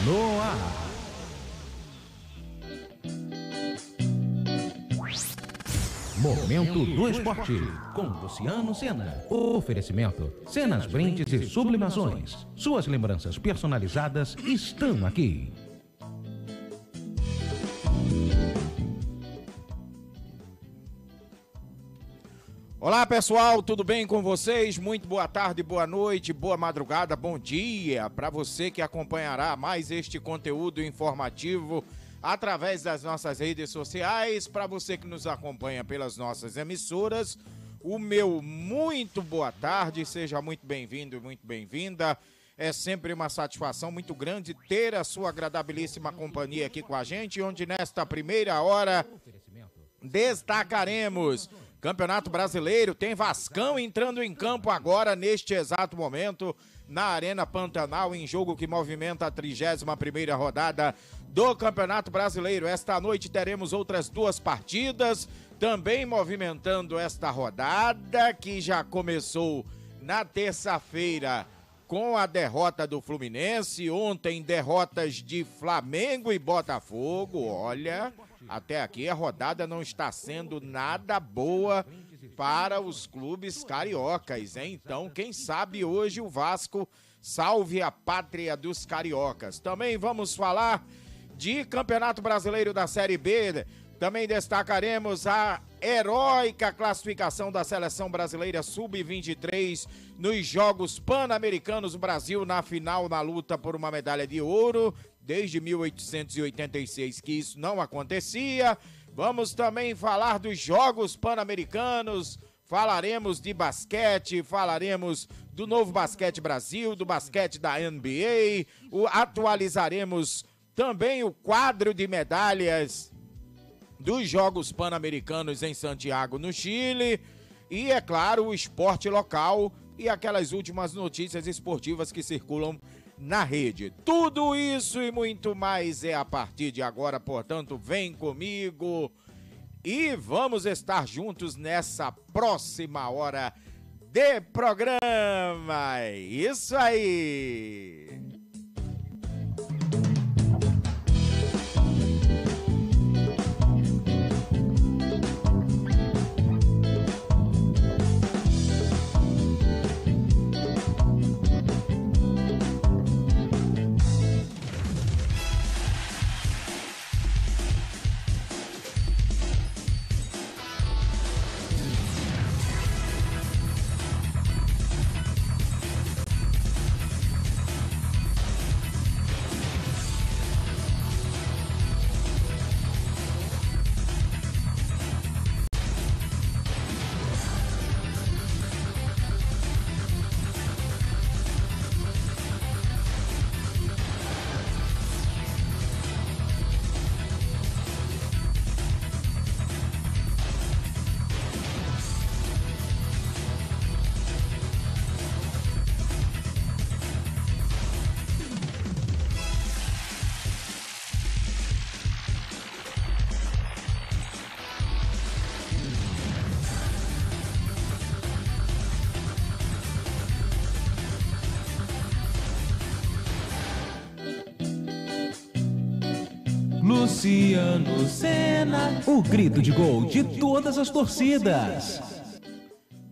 No ar. Momento do Esporte, com Luciano Sena. Oferecimento, cenas, brindes e sublimações. Suas lembranças personalizadas estão aqui. Olá pessoal, tudo bem com vocês? Muito boa tarde, boa noite, boa madrugada, bom dia para você que acompanhará mais este conteúdo informativo através das nossas redes sociais. Para você que nos acompanha pelas nossas emissoras, o meu muito boa tarde, seja muito bem-vindo e muito bem-vinda. É sempre uma satisfação muito grande ter a sua agradabilíssima companhia aqui com a gente, onde nesta primeira hora destacaremos Campeonato Brasileiro. Tem Vascão entrando em campo agora, neste exato momento, na Arena Pantanal, em jogo que movimenta a 31ª rodada do Campeonato Brasileiro. Esta noite teremos outras duas partidas, também movimentando esta rodada, que já começou na terça-feira com a derrota do Fluminense. Ontem, derrotas de Flamengo e Botafogo. Olha, até aqui a rodada não está sendo nada boa para os clubes cariocas, hein? Então, quem sabe hoje o Vasco salve a pátria dos cariocas. Também vamos falar de Campeonato Brasileiro da Série B. Também destacaremos a heróica classificação da Seleção Brasileira Sub-23 nos Jogos Pan-Americanos. O Brasil na final, na luta por uma medalha de ouro, desde 1886 que isso não acontecia. Vamos também falar dos Jogos Pan-Americanos, falaremos de basquete, falaremos do Novo Basquete Brasil, do basquete da NBA, atualizaremos também o quadro de medalhas dos Jogos Pan-Americanos em Santiago, no Chile, e, é claro, o esporte local e aquelas últimas notícias esportivas que circulam na rede. Tudo isso e muito mais é a partir de agora, portanto, vem comigo e vamos estar juntos nessa próxima hora de programa. É isso aí! Luciano Sena, o grito de gol de todas as torcidas.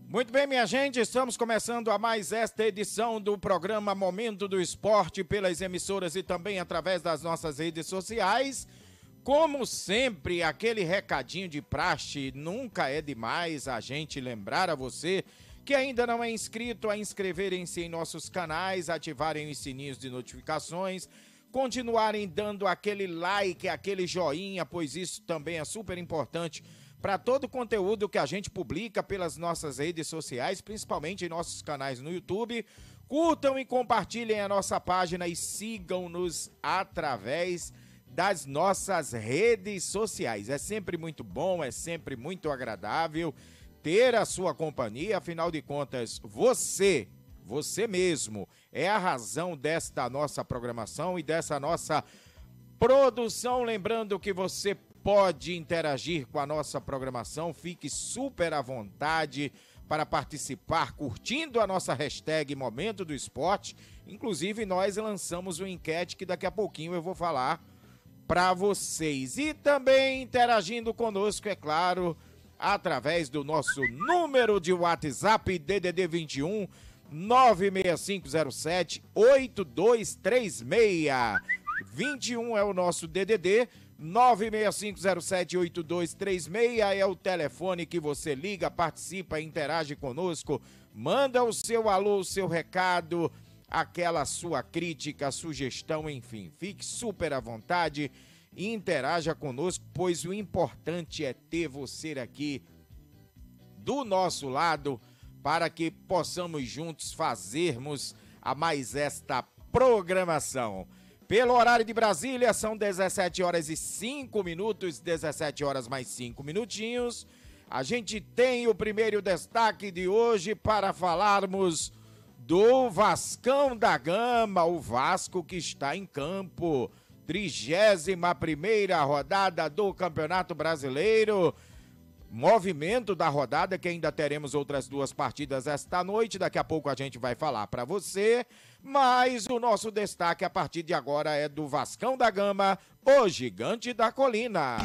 Muito bem, minha gente, estamos começando a mais esta edição do programa Momento do Esporte pelas emissoras e também através das nossas redes sociais. Como sempre, aquele recadinho de praxe, nunca é demais a gente lembrar a você que ainda não é inscrito a inscreverem-se em nossos canais, ativarem os sininhos de notificações, continuarem dando aquele like, aquele joinha, pois isso também é super importante para todo o conteúdo que a gente publica pelas nossas redes sociais, principalmente em nossos canais no YouTube. Curtam e compartilhem a nossa página e sigam-nos através das nossas redes sociais. É sempre muito bom, é sempre muito agradável ter a sua companhia, afinal de contas, você mesmo é a razão desta nossa programação e dessa nossa produção. Lembrando que você pode interagir com a nossa programação, fique super à vontade para participar, curtindo a nossa hashtag Momento do Esporte, Inclusive, nós lançamos uma enquete que daqui a pouquinho eu vou falar para vocês. E também interagindo conosco, é claro, através do nosso número de WhatsApp, DDD 21 96507 8236. 21 é o nosso DDD, 965078236 é o telefone que você liga, participa, interage conosco, manda o seu alô, o seu recado, aquela sua crítica, sugestão, enfim, fique super à vontade e interaja conosco, pois o importante é ter você aqui do nosso lado para que possamos juntos fazermos a mais esta programação. Pelo horário de Brasília, são 17 horas e 5 minutos, 17 horas mais 5 minutinhos. A gente tem o primeiro destaque de hoje para falarmos do Vascão da Gama, o Vasco que está em campo. 31ª rodada do Campeonato Brasileiro. Movimento da rodada, que ainda teremos outras 2 partidas esta noite. Daqui a pouco a gente vai falar para você. Mas o nosso destaque a partir de agora é do Vascão da Gama, o Gigante da Colina.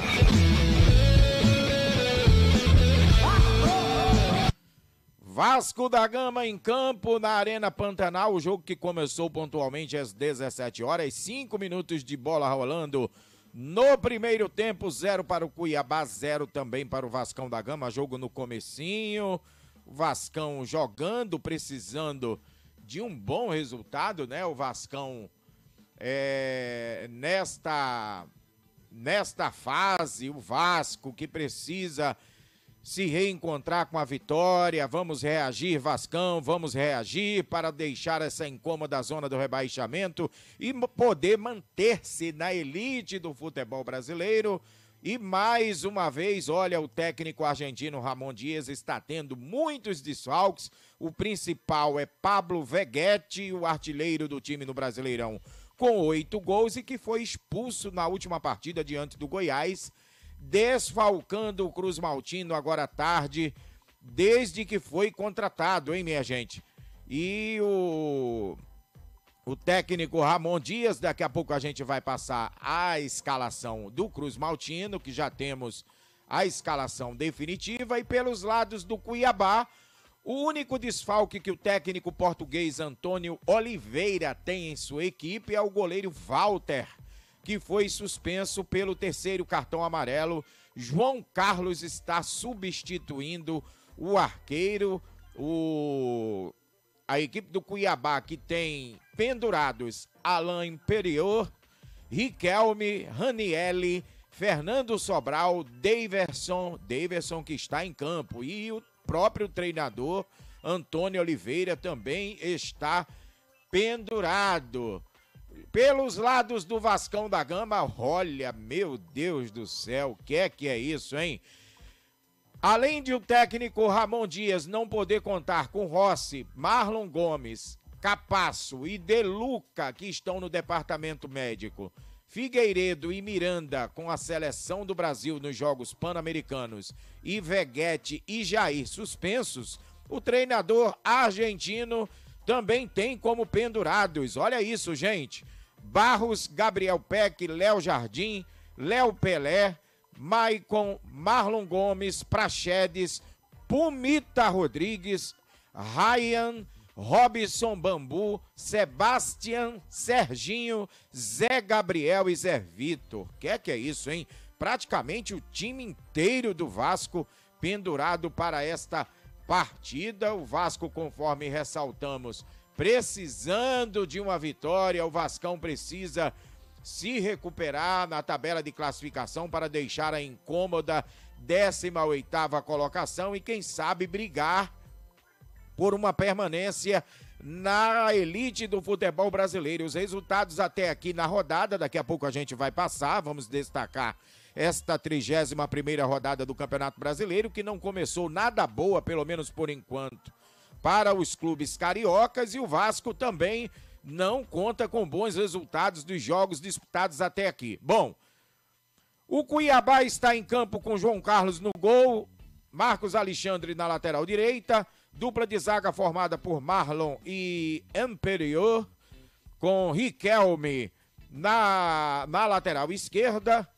Vasco da Gama em campo na Arena Pantanal, o jogo que começou pontualmente às 17 horas, 5 minutos de bola rolando. No primeiro tempo, 0 para o Cuiabá, 0 também para o Vascão da Gama, jogo no comecinho, o Vascão jogando, precisando de um bom resultado, né? O Vascão nesta fase, o Vasco que precisa se reencontrar com a vitória. Vamos reagir, Vascão, vamos reagir para deixar essa incômoda zona do rebaixamento e poder manter-se na elite do futebol brasileiro. E mais uma vez, olha, o técnico argentino Ramon Dias está tendo muitos desfalques. O principal é Pablo Veguete, o artilheiro do time no Brasileirão, com 8 gols e que foi expulso na última partida diante do Goiás, desfalcando o Cruz Maltino agora à tarde, desde que foi contratado, hein, minha gente? E o técnico Ramon Dias, daqui a pouco a gente vai passar a escalação do Cruz Maltino, que já temos a escalação definitiva, e pelos lados do Cuiabá, o único desfalque que o técnico português Antônio Oliveira tem em sua equipe é o goleiro Walter, que foi suspenso pelo 3º cartão amarelo. João Carlos está substituindo o arqueiro. A equipe do Cuiabá, que tem pendurados Alain Imperior, Riquelme, Ranielli, Fernando Sobral, Daverson que está em campo, e o próprio treinador Antônio Oliveira também está pendurado. Pelos lados do Vascão da Gama, olha, meu Deus do céu, o que é isso, hein? Além de o técnico Ramon Dias não poder contar com Rossi, Marlon Gomes, Capasso e Deluca, que estão no departamento médico, Figueiredo e Miranda com a seleção do Brasil nos Jogos Pan-Americanos e Veguete e Jair suspensos, o treinador argentino também tem como pendurados, olha isso, gente, Barros, Gabriel Peck, Léo Jardim, Léo Pelé, Maicon, Marlon Gomes, Praxedes, Pumita Rodrigues, Ryan, Robson Bambu, Sebastião, Serginho, Zé Gabriel e Zé Vitor. Que é isso, hein? Praticamente o time inteiro do Vasco pendurado para esta partida. O Vasco, conforme ressaltamos, precisando de uma vitória. O Vascão precisa se recuperar na tabela de classificação para deixar a incômoda 18ª colocação e, quem sabe, brigar por uma permanência na elite do futebol brasileiro. Os resultados até aqui na rodada, daqui a pouco a gente vai passar, vamos destacar esta 31ª rodada do Campeonato Brasileiro, que não começou nada boa, pelo menos por enquanto, para os clubes cariocas, e o Vasco também não conta com bons resultados dos jogos disputados até aqui. Bom, o Cuiabá está em campo com João Carlos no gol, Marcos Alexandre na lateral direita, dupla de zaga formada por Marlon e Imperior, com Riquelme na lateral esquerda.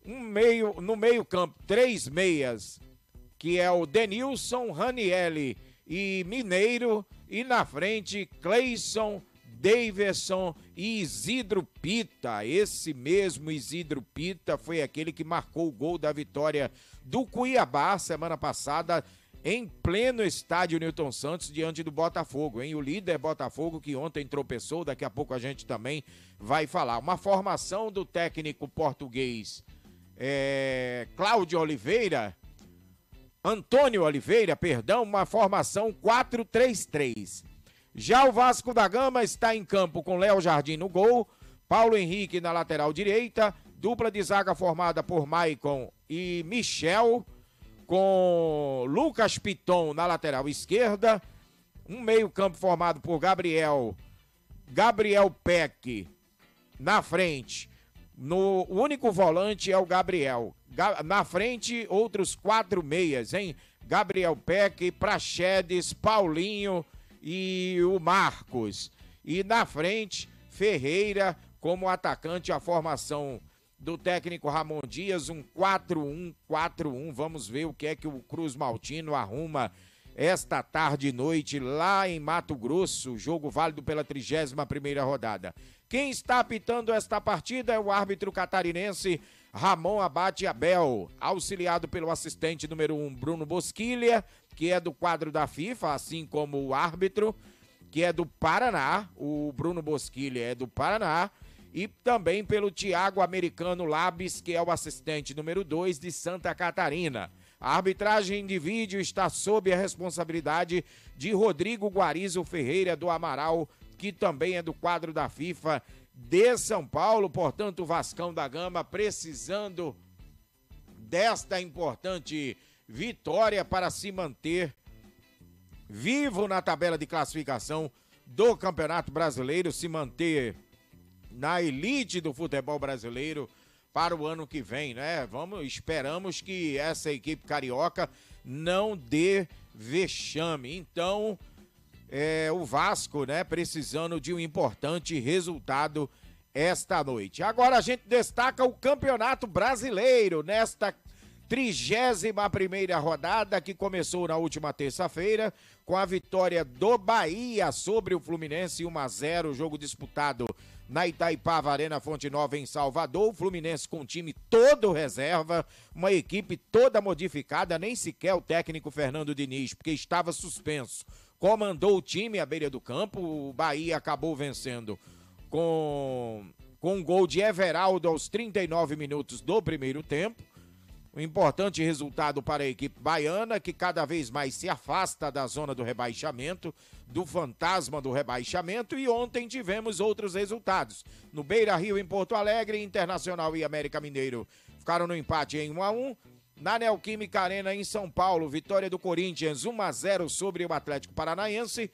No meio campo, 3 meias, que é o Denilson, Ranielli e Mineiro. E na frente, Cleison, Daverson e Isidro Pita. Esse mesmo Isidro Pita foi aquele que marcou o gol da vitória do Cuiabá semana passada em pleno estádio Newton Santos diante do Botafogo, hein? O líder Botafogo que ontem tropeçou, daqui a pouco a gente também vai falar. Uma formação do técnico português Antônio Oliveira, perdão, uma formação 4-3-3. Já o Vasco da Gama está em campo com Léo Jardim no gol, Paulo Henrique na lateral direita, dupla de zaga formada por Maicon e Michel, com Lucas Piton na lateral esquerda, um meio campo formado por Gabriel Peck na frente. O único volante é o Gabriel. Na frente, outros 4 meias, hein? Gabriel Peck, Praxedes, Paulinho e o Marcos. E na frente, Ferreira como atacante, a formação do técnico Ramon Dias, um 4-1-4-1. Vamos ver o que é que o Cruz Maltino arruma esta tarde e noite lá em Mato Grosso, jogo válido pela 31ª rodada. Quem está apitando esta partida é o árbitro catarinense Ramon Abate Abel, auxiliado pelo assistente número 1, Bruno Bosquilha, que é do quadro da FIFA, assim como o árbitro, que é do Paraná, o Bruno Bosquilha é do Paraná, e também pelo Thiago Americano Labes, que é o assistente número 2 de Santa Catarina. A arbitragem de vídeo está sob a responsabilidade de Rodrigo Guarizo Ferreira do Amaral, que também é do quadro da FIFA de São Paulo. Portanto, o Vascão da Gama precisando desta importante vitória para se manter vivo na tabela de classificação do Campeonato Brasileiro, se manter na elite do futebol brasileiro para o ano que vem, né? Esperamos que essa equipe carioca não dê vexame. Então, o Vasco, né, precisando de um importante resultado esta noite. Agora a gente destaca o Campeonato Brasileiro nesta 31ª rodada, que começou na última terça-feira com a vitória do Bahia sobre o Fluminense 1-0, jogo disputado na Itaipava Arena Fonte Nova em Salvador. O Fluminense com o time todo reserva, uma equipe toda modificada, nem sequer o técnico Fernando Diniz, porque estava suspenso, comandou o time à beira do campo. O Bahia acabou vencendo com um gol de Everaldo aos 39 minutos do primeiro tempo. Um importante resultado para a equipe baiana, que cada vez mais se afasta da zona do rebaixamento, do fantasma do rebaixamento. E ontem tivemos outros resultados. No Beira-Rio, em Porto Alegre, Internacional e América Mineiro ficaram no empate em 1-1. Na Neoquímica Arena, em São Paulo, vitória do Corinthians 1-0 sobre o Atlético Paranaense.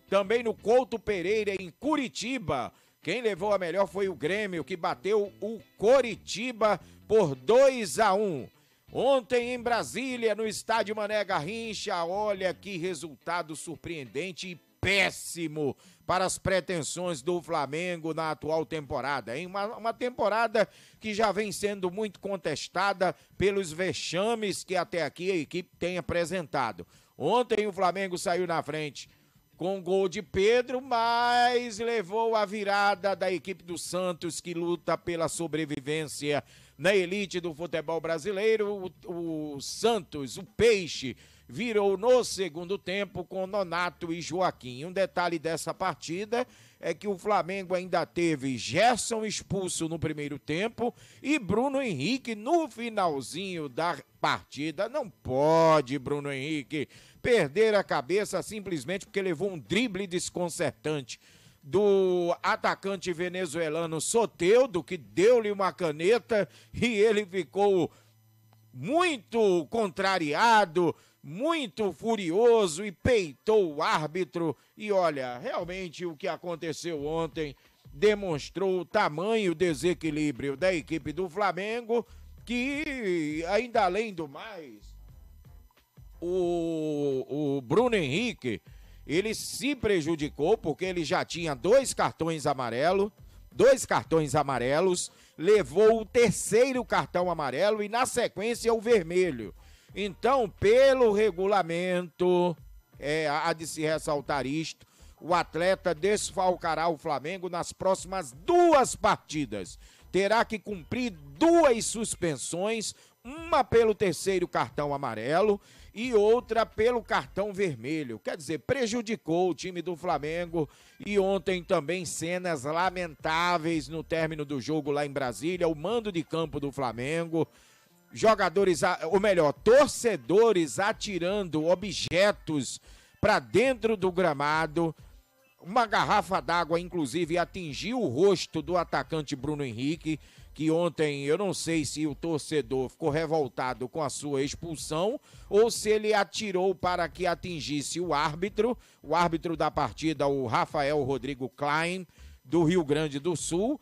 Também no Couto Pereira, em Curitiba, quem levou a melhor foi o Grêmio, que bateu o Coritiba por 2-1. Ontem em Brasília, no estádio Mané Garrincha, olha que resultado surpreendente e péssimo para as pretensões do Flamengo na atual temporada, hein? Uma temporada que já vem sendo muito contestada pelos vexames que até aqui a equipe tem apresentado. Ontem o Flamengo saiu na frente com gol de Pedro, mas levou a virada da equipe do Santos, que luta pela sobrevivência na elite do futebol brasileiro. O Santos, o Peixe, virou no segundo tempo com Nonato e Joaquim. Um detalhe dessa partida é que o Flamengo ainda teve Gerson expulso no primeiro tempo e Bruno Henrique no finalzinho da partida. Não pode, Bruno Henrique, perder a cabeça simplesmente porque levou um drible desconcertante do atacante venezuelano Soteldo, que deu-lhe uma caneta e ele ficou muito contrariado, muito furioso e peitou o árbitro. E olha, realmente o que aconteceu ontem demonstrou o tamanho desequilíbrio da equipe do Flamengo, que ainda além do mais, o Bruno Henrique, ele se prejudicou porque ele já tinha dois cartões amarelos, levou o terceiro cartão amarelo e na sequência o vermelho. Então, pelo regulamento, há de se ressaltar isto, o atleta desfalcará o Flamengo nas próximas 2 partidas. Terá que cumprir 2 suspensões, uma pelo terceiro cartão amarelo e outra pelo cartão vermelho. Quer dizer, prejudicou o time do Flamengo. E ontem também cenas lamentáveis no término do jogo lá em Brasília, o mando de campo do Flamengo. Torcedores atirando objetos para dentro do gramado. Uma garrafa d'água, inclusive, atingiu o rosto do atacante Bruno Henrique, que ontem, eu não sei se o torcedor ficou revoltado com a sua expulsão ou se ele atirou para que atingisse o árbitro da partida, o Rafael Rodrigo Klein, do Rio Grande do Sul,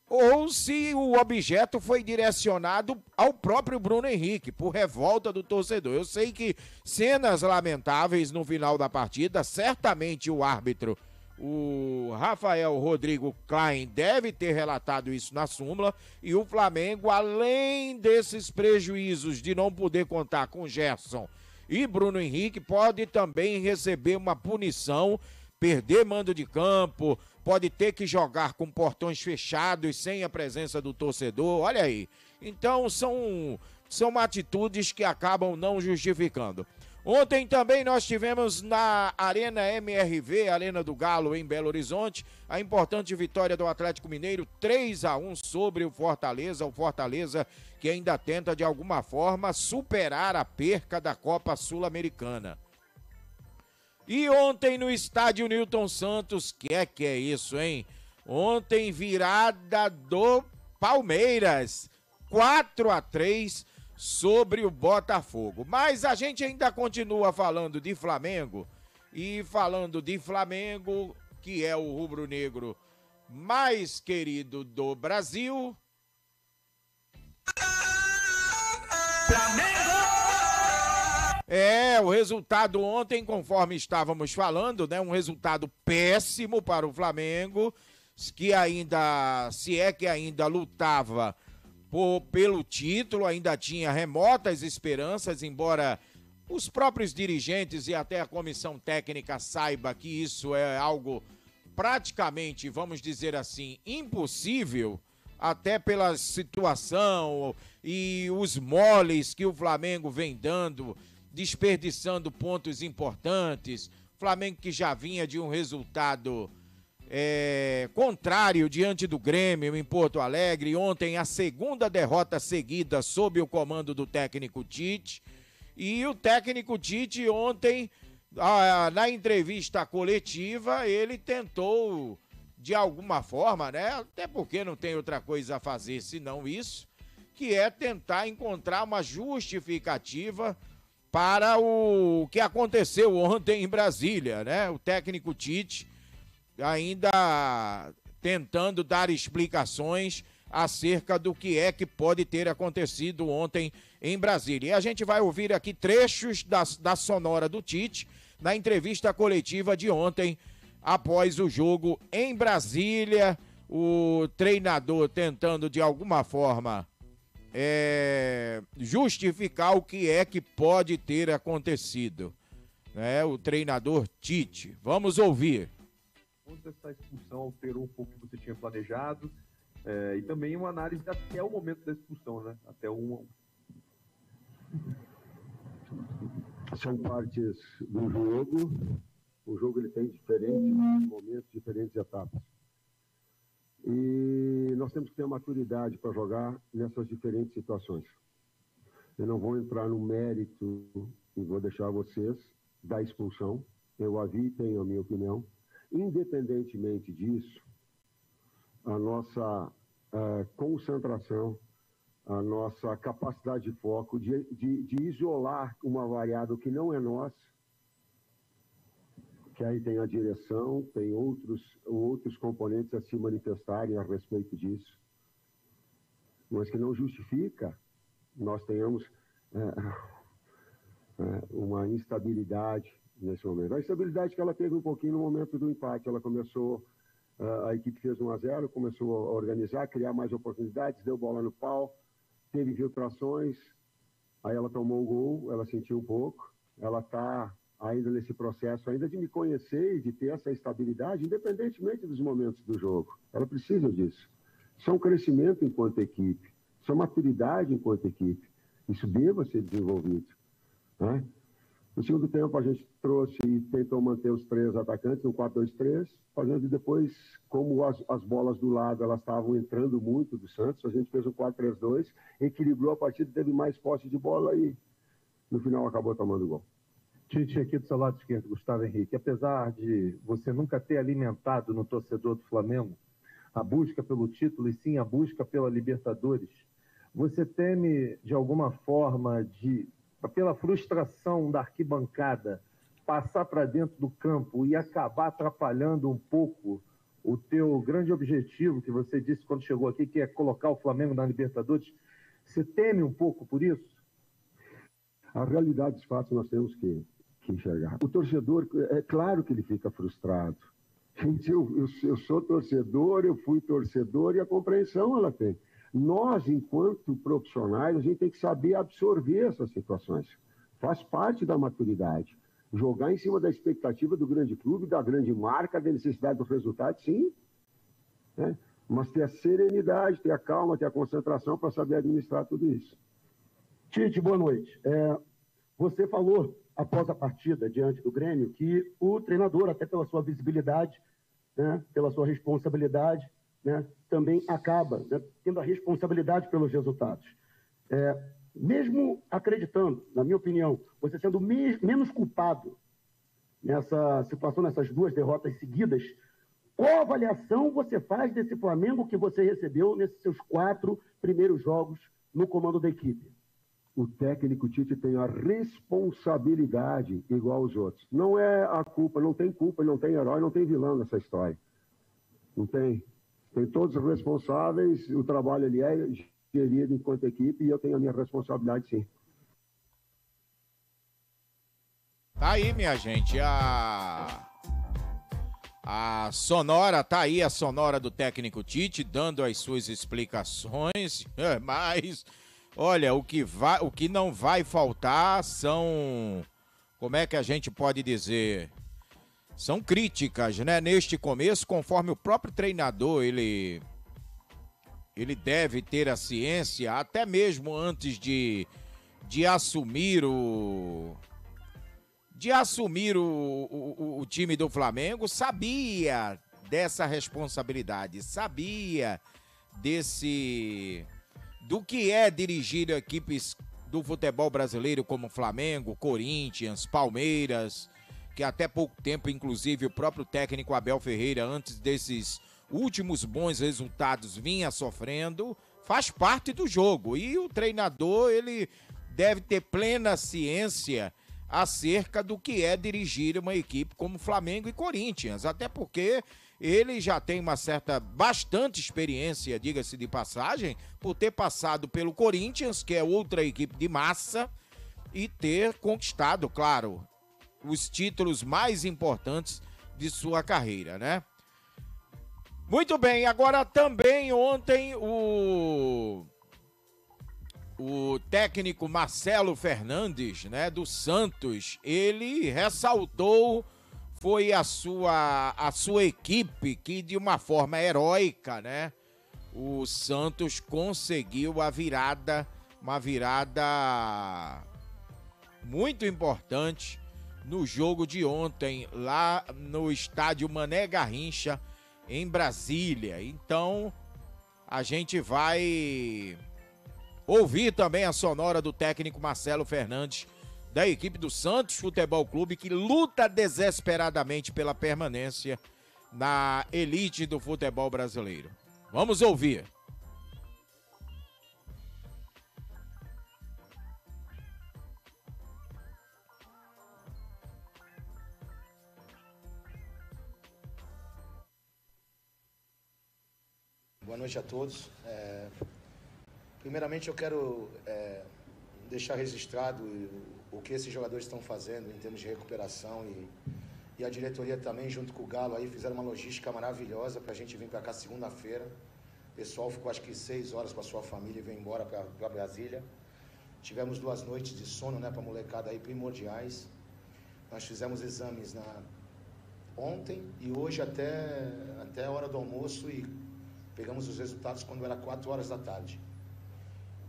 ou se o objeto foi direcionado ao próprio Bruno Henrique, por revolta do torcedor. Eu sei que cenas lamentáveis no final da partida, certamente o árbitro, o Rafael Rodrigo Klein, deve ter relatado isso na súmula, e o Flamengo, além desses prejuízos de não poder contar com Gerson e Bruno Henrique, pode também receber uma punição, perder mando de campo, pode ter que jogar com portões fechados, sem a presença do torcedor, olha aí. Então são atitudes que acabam não justificando. Ontem também nós tivemos na Arena MRV, Arena do Galo, em Belo Horizonte, a importante vitória do Atlético Mineiro, 3-1 sobre o Fortaleza que ainda tenta de alguma forma superar a perca da Copa Sul-Americana. E ontem no estádio Newton Santos, que é isso, hein? Ontem virada do Palmeiras, 4-3 sobre o Botafogo. Mas a gente ainda continua falando de Flamengo, e falando de Flamengo, que é o rubro-negro mais querido do Brasil. Flamengo! O resultado ontem, conforme estávamos falando, né, um resultado péssimo para o Flamengo, que ainda lutava pelo título, ainda tinha remotas esperanças, embora os próprios dirigentes e até a comissão técnica saiba que isso é algo praticamente, vamos dizer assim, impossível, até pela situação e os moles que o Flamengo vem dando, desperdiçando pontos importantes. Flamengo que já vinha de um resultado contrário diante do Grêmio em Porto Alegre. Ontem a segunda derrota seguida sob o comando do técnico Tite. E o técnico Tite ontem, na entrevista coletiva, ele tentou de alguma forma, né? Até porque não tem outra coisa a fazer senão isso, que é tentar encontrar uma justificativa para o que aconteceu ontem em Brasília, né? O técnico Tite ainda tentando dar explicações acerca do que é que pode ter acontecido ontem em Brasília. E a gente vai ouvir aqui trechos da sonora do Tite na entrevista coletiva de ontem, após o jogo em Brasília, o treinador tentando de alguma forma justificar o que é que pode ter acontecido, né? O treinador Tite. Vamos ouvir. Quanto essa expulsão alterou um pouco o que você tinha planejado, e também uma análise até o momento da expulsão, né? Até São partes do jogo. O jogo ele tem diferentes momentos, diferentes etapas. E nós temos que ter maturidade para jogar nessas diferentes situações. Eu não vou entrar no mérito e vou deixar vocês da expulsão. Eu tenho a minha opinião. Independentemente disso, a nossa concentração, a nossa capacidade de foco, de isolar uma variável que não é nossa, que aí tem a direção, tem outros componentes a se manifestarem a respeito disso, mas que não justifica nós tenhamos uma instabilidade nesse momento. A estabilidade que ela teve um pouquinho no momento do empate. Ela começou, a equipe fez 1-0, começou a organizar, criar mais oportunidades, deu bola no pau, teve infiltrações, aí ela tomou o gol, ela sentiu um pouco, ela está ainda nesse processo ainda de me conhecer e de ter essa estabilidade, independentemente dos momentos do jogo. Ela precisa disso. Isso é um crescimento enquanto equipe, isso é maturidade enquanto equipe. Isso deva ser desenvolvido, né? No segundo tempo, a gente trouxe e tentou manter os 3 atacantes no 4-2-3, fazendo depois, como as bolas do lado elas estavam entrando muito do Santos, a gente fez um 4-3-2, equilibrou a partida, teve mais posse de bola e no final acabou tomando gol. Tite, aqui do seu lado esquerdo, Gustavo Henrique, apesar de você nunca ter alimentado no torcedor do Flamengo a busca pelo título e sim a busca pela Libertadores, você teme, de alguma forma, pela frustração da arquibancada, passar para dentro do campo e acabar atrapalhando um pouco o teu grande objetivo, que você disse quando chegou aqui, que é colocar o Flamengo na Libertadores? Você teme um pouco por isso? A realidade dos fatos nós temos que enxergar. O torcedor, é claro que ele fica frustrado. Gente, eu sou torcedor, eu fui torcedor e a compreensão ela tem. Nós, enquanto profissionais, a gente tem que saber absorver essas situações. Faz parte da maturidade. Jogar em cima da expectativa do grande clube, da grande marca, da necessidade do resultado, sim. Né? Mas ter a serenidade, ter a calma, ter a concentração para saber administrar tudo isso. Tite, boa noite. Você falou, após a partida, diante do Grêmio, que o treinador, até pela sua visibilidade, né, pela sua responsabilidade, né, também acaba, né, tendo a responsabilidade pelos resultados. Mesmo acreditando, na minha opinião, você sendo menos culpado nessa situação, nessas 2 derrotas seguidas, qual avaliação você faz desse Flamengo que você recebeu nesses seus 4 primeiros jogos no comando da equipe? O técnico Tite tem a responsabilidade igual aos outros. Não é a culpa, não tem culpa, não tem herói, não tem vilão nessa história. Não tem. Tem todos os responsáveis, o trabalho ali é gerido enquanto equipe e eu tenho a minha responsabilidade, sim. Tá aí, minha gente, a sonora, tá aí a sonora do técnico Tite, dando as suas explicações, mas, olha, o que não vai faltar são, como é que a gente pode dizer, são críticas, né? Neste começo, conforme o próprio treinador, ele deve ter a ciência, até mesmo antes de assumir o time do Flamengo, sabia dessa responsabilidade, sabia do que é dirigir equipes do futebol brasileiro como Flamengo, Corinthians, Palmeiras, que até pouco tempo, inclusive, o próprio técnico Abel Ferreira, antes desses últimos bons resultados, vinha sofrendo, faz parte do jogo. E o treinador, ele deve ter plena ciência acerca do que é dirigir uma equipe como Flamengo e Corinthians, até porque ele já tem bastante experiência, diga-se de passagem, por ter passado pelo Corinthians, que é outra equipe de massa, e ter conquistado, claro, os títulos mais importantes de sua carreira, né? Muito bem, agora também ontem o técnico Marcelo Fernandes, né, do Santos, ele ressaltou, foi a sua equipe que de uma forma heróica, né, o Santos conseguiu uma virada muito importante no jogo de ontem, lá no estádio Mané Garrincha, em Brasília. Então, a gente vai ouvir também a sonora do técnico Marcelo Fernandes, da equipe do Santos Futebol Clube, que luta desesperadamente pela permanência na elite do futebol brasileiro. Vamos ouvir. Boa noite a todos. Primeiramente, eu quero deixar registrado o que esses jogadores estão fazendo em termos de recuperação e a diretoria também, junto com o Galo, aí fizeram uma logística maravilhosa para a gente vir para cá segunda-feira. O pessoal ficou acho que 6 horas com a sua família e veio embora para Brasília. Tivemos 2 noites de sono, né, para a molecada aí, primordiais. Nós fizemos exames ontem e hoje até a hora do almoço e pegamos os resultados quando era 4 horas da tarde.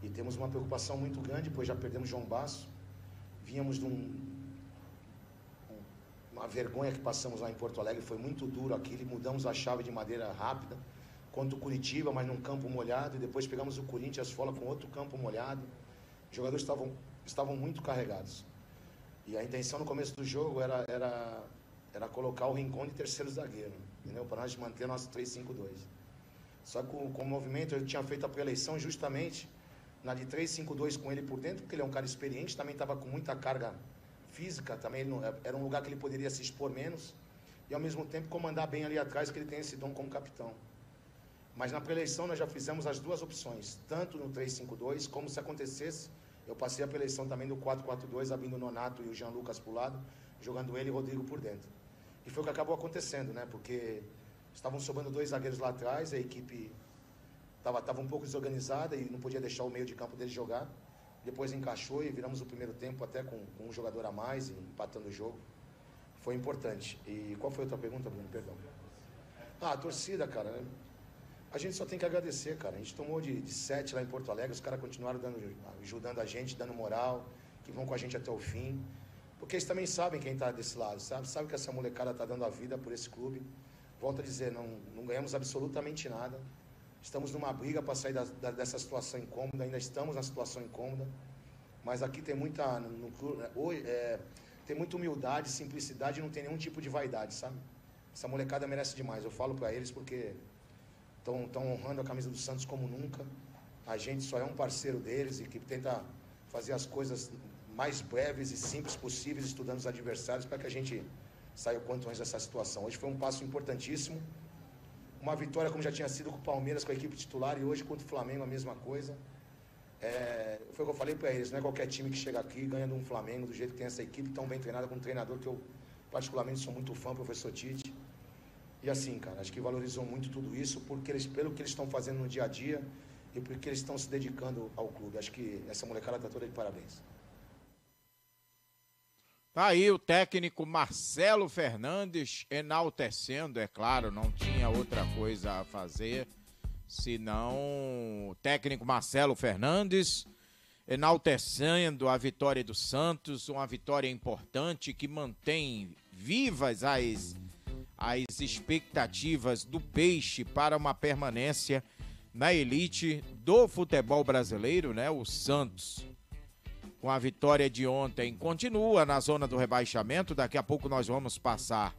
E temos uma preocupação muito grande, pois já perdemos João Basso. Vínhamos de uma vergonha que passamos lá em Porto Alegre, foi muito duro aquilo, mudamos a chave de maneira rápida, contra o Curitiba, mas num campo molhado, e depois pegamos o Corinthians fora com outro campo molhado. Os jogadores estavam muito carregados. E a intenção no começo do jogo era colocar o Rincon de terceiro zagueiro, entendeu? Para nós manter nosso 3-5-2. Só que com o movimento, eu tinha feito a pré-eleição justamente na de 3-5-2 com ele por dentro, porque ele é um cara experiente, também estava com muita carga física, também era um lugar que ele poderia se expor menos, e ao mesmo tempo comandar bem ali atrás, que ele tem esse dom como capitão. Mas na pré-eleição nós já fizemos as 2 opções, tanto no 3-5-2, como se acontecesse, eu passei a pré-eleição também do 4-4-2, abrindo o Nonato e o Jean Lucas para o lado, jogando ele e o Rodrigo por dentro. E foi o que acabou acontecendo, né? Porque estavam sobrando 2 zagueiros lá atrás, a equipe estava um pouco desorganizada e não podia deixar o meio de campo dele jogar. Depois encaixou e viramos o primeiro tempo até com um jogador a mais, empatando o jogo. Foi importante. E qual foi a outra pergunta, Bruno? Perdão. A torcida, cara, a gente só tem que agradecer, cara. A gente tomou de 7 lá em Porto Alegre, os caras continuaram ajudando a gente, dando moral, que vão com a gente até o fim. Porque eles também sabem quem está desse lado, sabe? Sabe que essa molecada está dando a vida por esse clube. Volto a dizer, não ganhamos absolutamente nada. Estamos numa briga para sair dessa situação incômoda, ainda estamos na situação incômoda, mas aqui tem muita, tem muita humildade, simplicidade e não tem nenhum tipo de vaidade, sabe? Essa molecada merece demais, eu falo para eles porque estão honrando a camisa do Santos como nunca. A gente só é um parceiro deles e que tenta fazer as coisas mais breves e simples possíveis, estudando os adversários para que a gente saia o quanto antes dessa situação. Hoje foi um passo importantíssimo. Uma vitória como já tinha sido com o Palmeiras, com a equipe titular, e hoje contra o Flamengo a mesma coisa. Foi o que eu falei para eles, não é qualquer time que chega aqui e ganha de um Flamengo, do jeito que tem essa equipe tão bem treinada, com um treinador que eu particularmente sou muito fã, professor Tite. E assim, cara, acho que valorizou muito tudo isso pelo que eles estão fazendo no dia a dia e porque eles estão se dedicando ao clube. Acho que essa molecada está toda de parabéns. Tá aí o técnico Marcelo Fernandes enaltecendo, é claro, não tinha outra coisa a fazer, senão o técnico Marcelo Fernandes enaltecendo a vitória do Santos, uma vitória importante que mantém vivas as expectativas do Peixe para uma permanência na elite do futebol brasileiro, né? O Santos, com a vitória de ontem, continua na zona do rebaixamento. Daqui a pouco nós vamos passar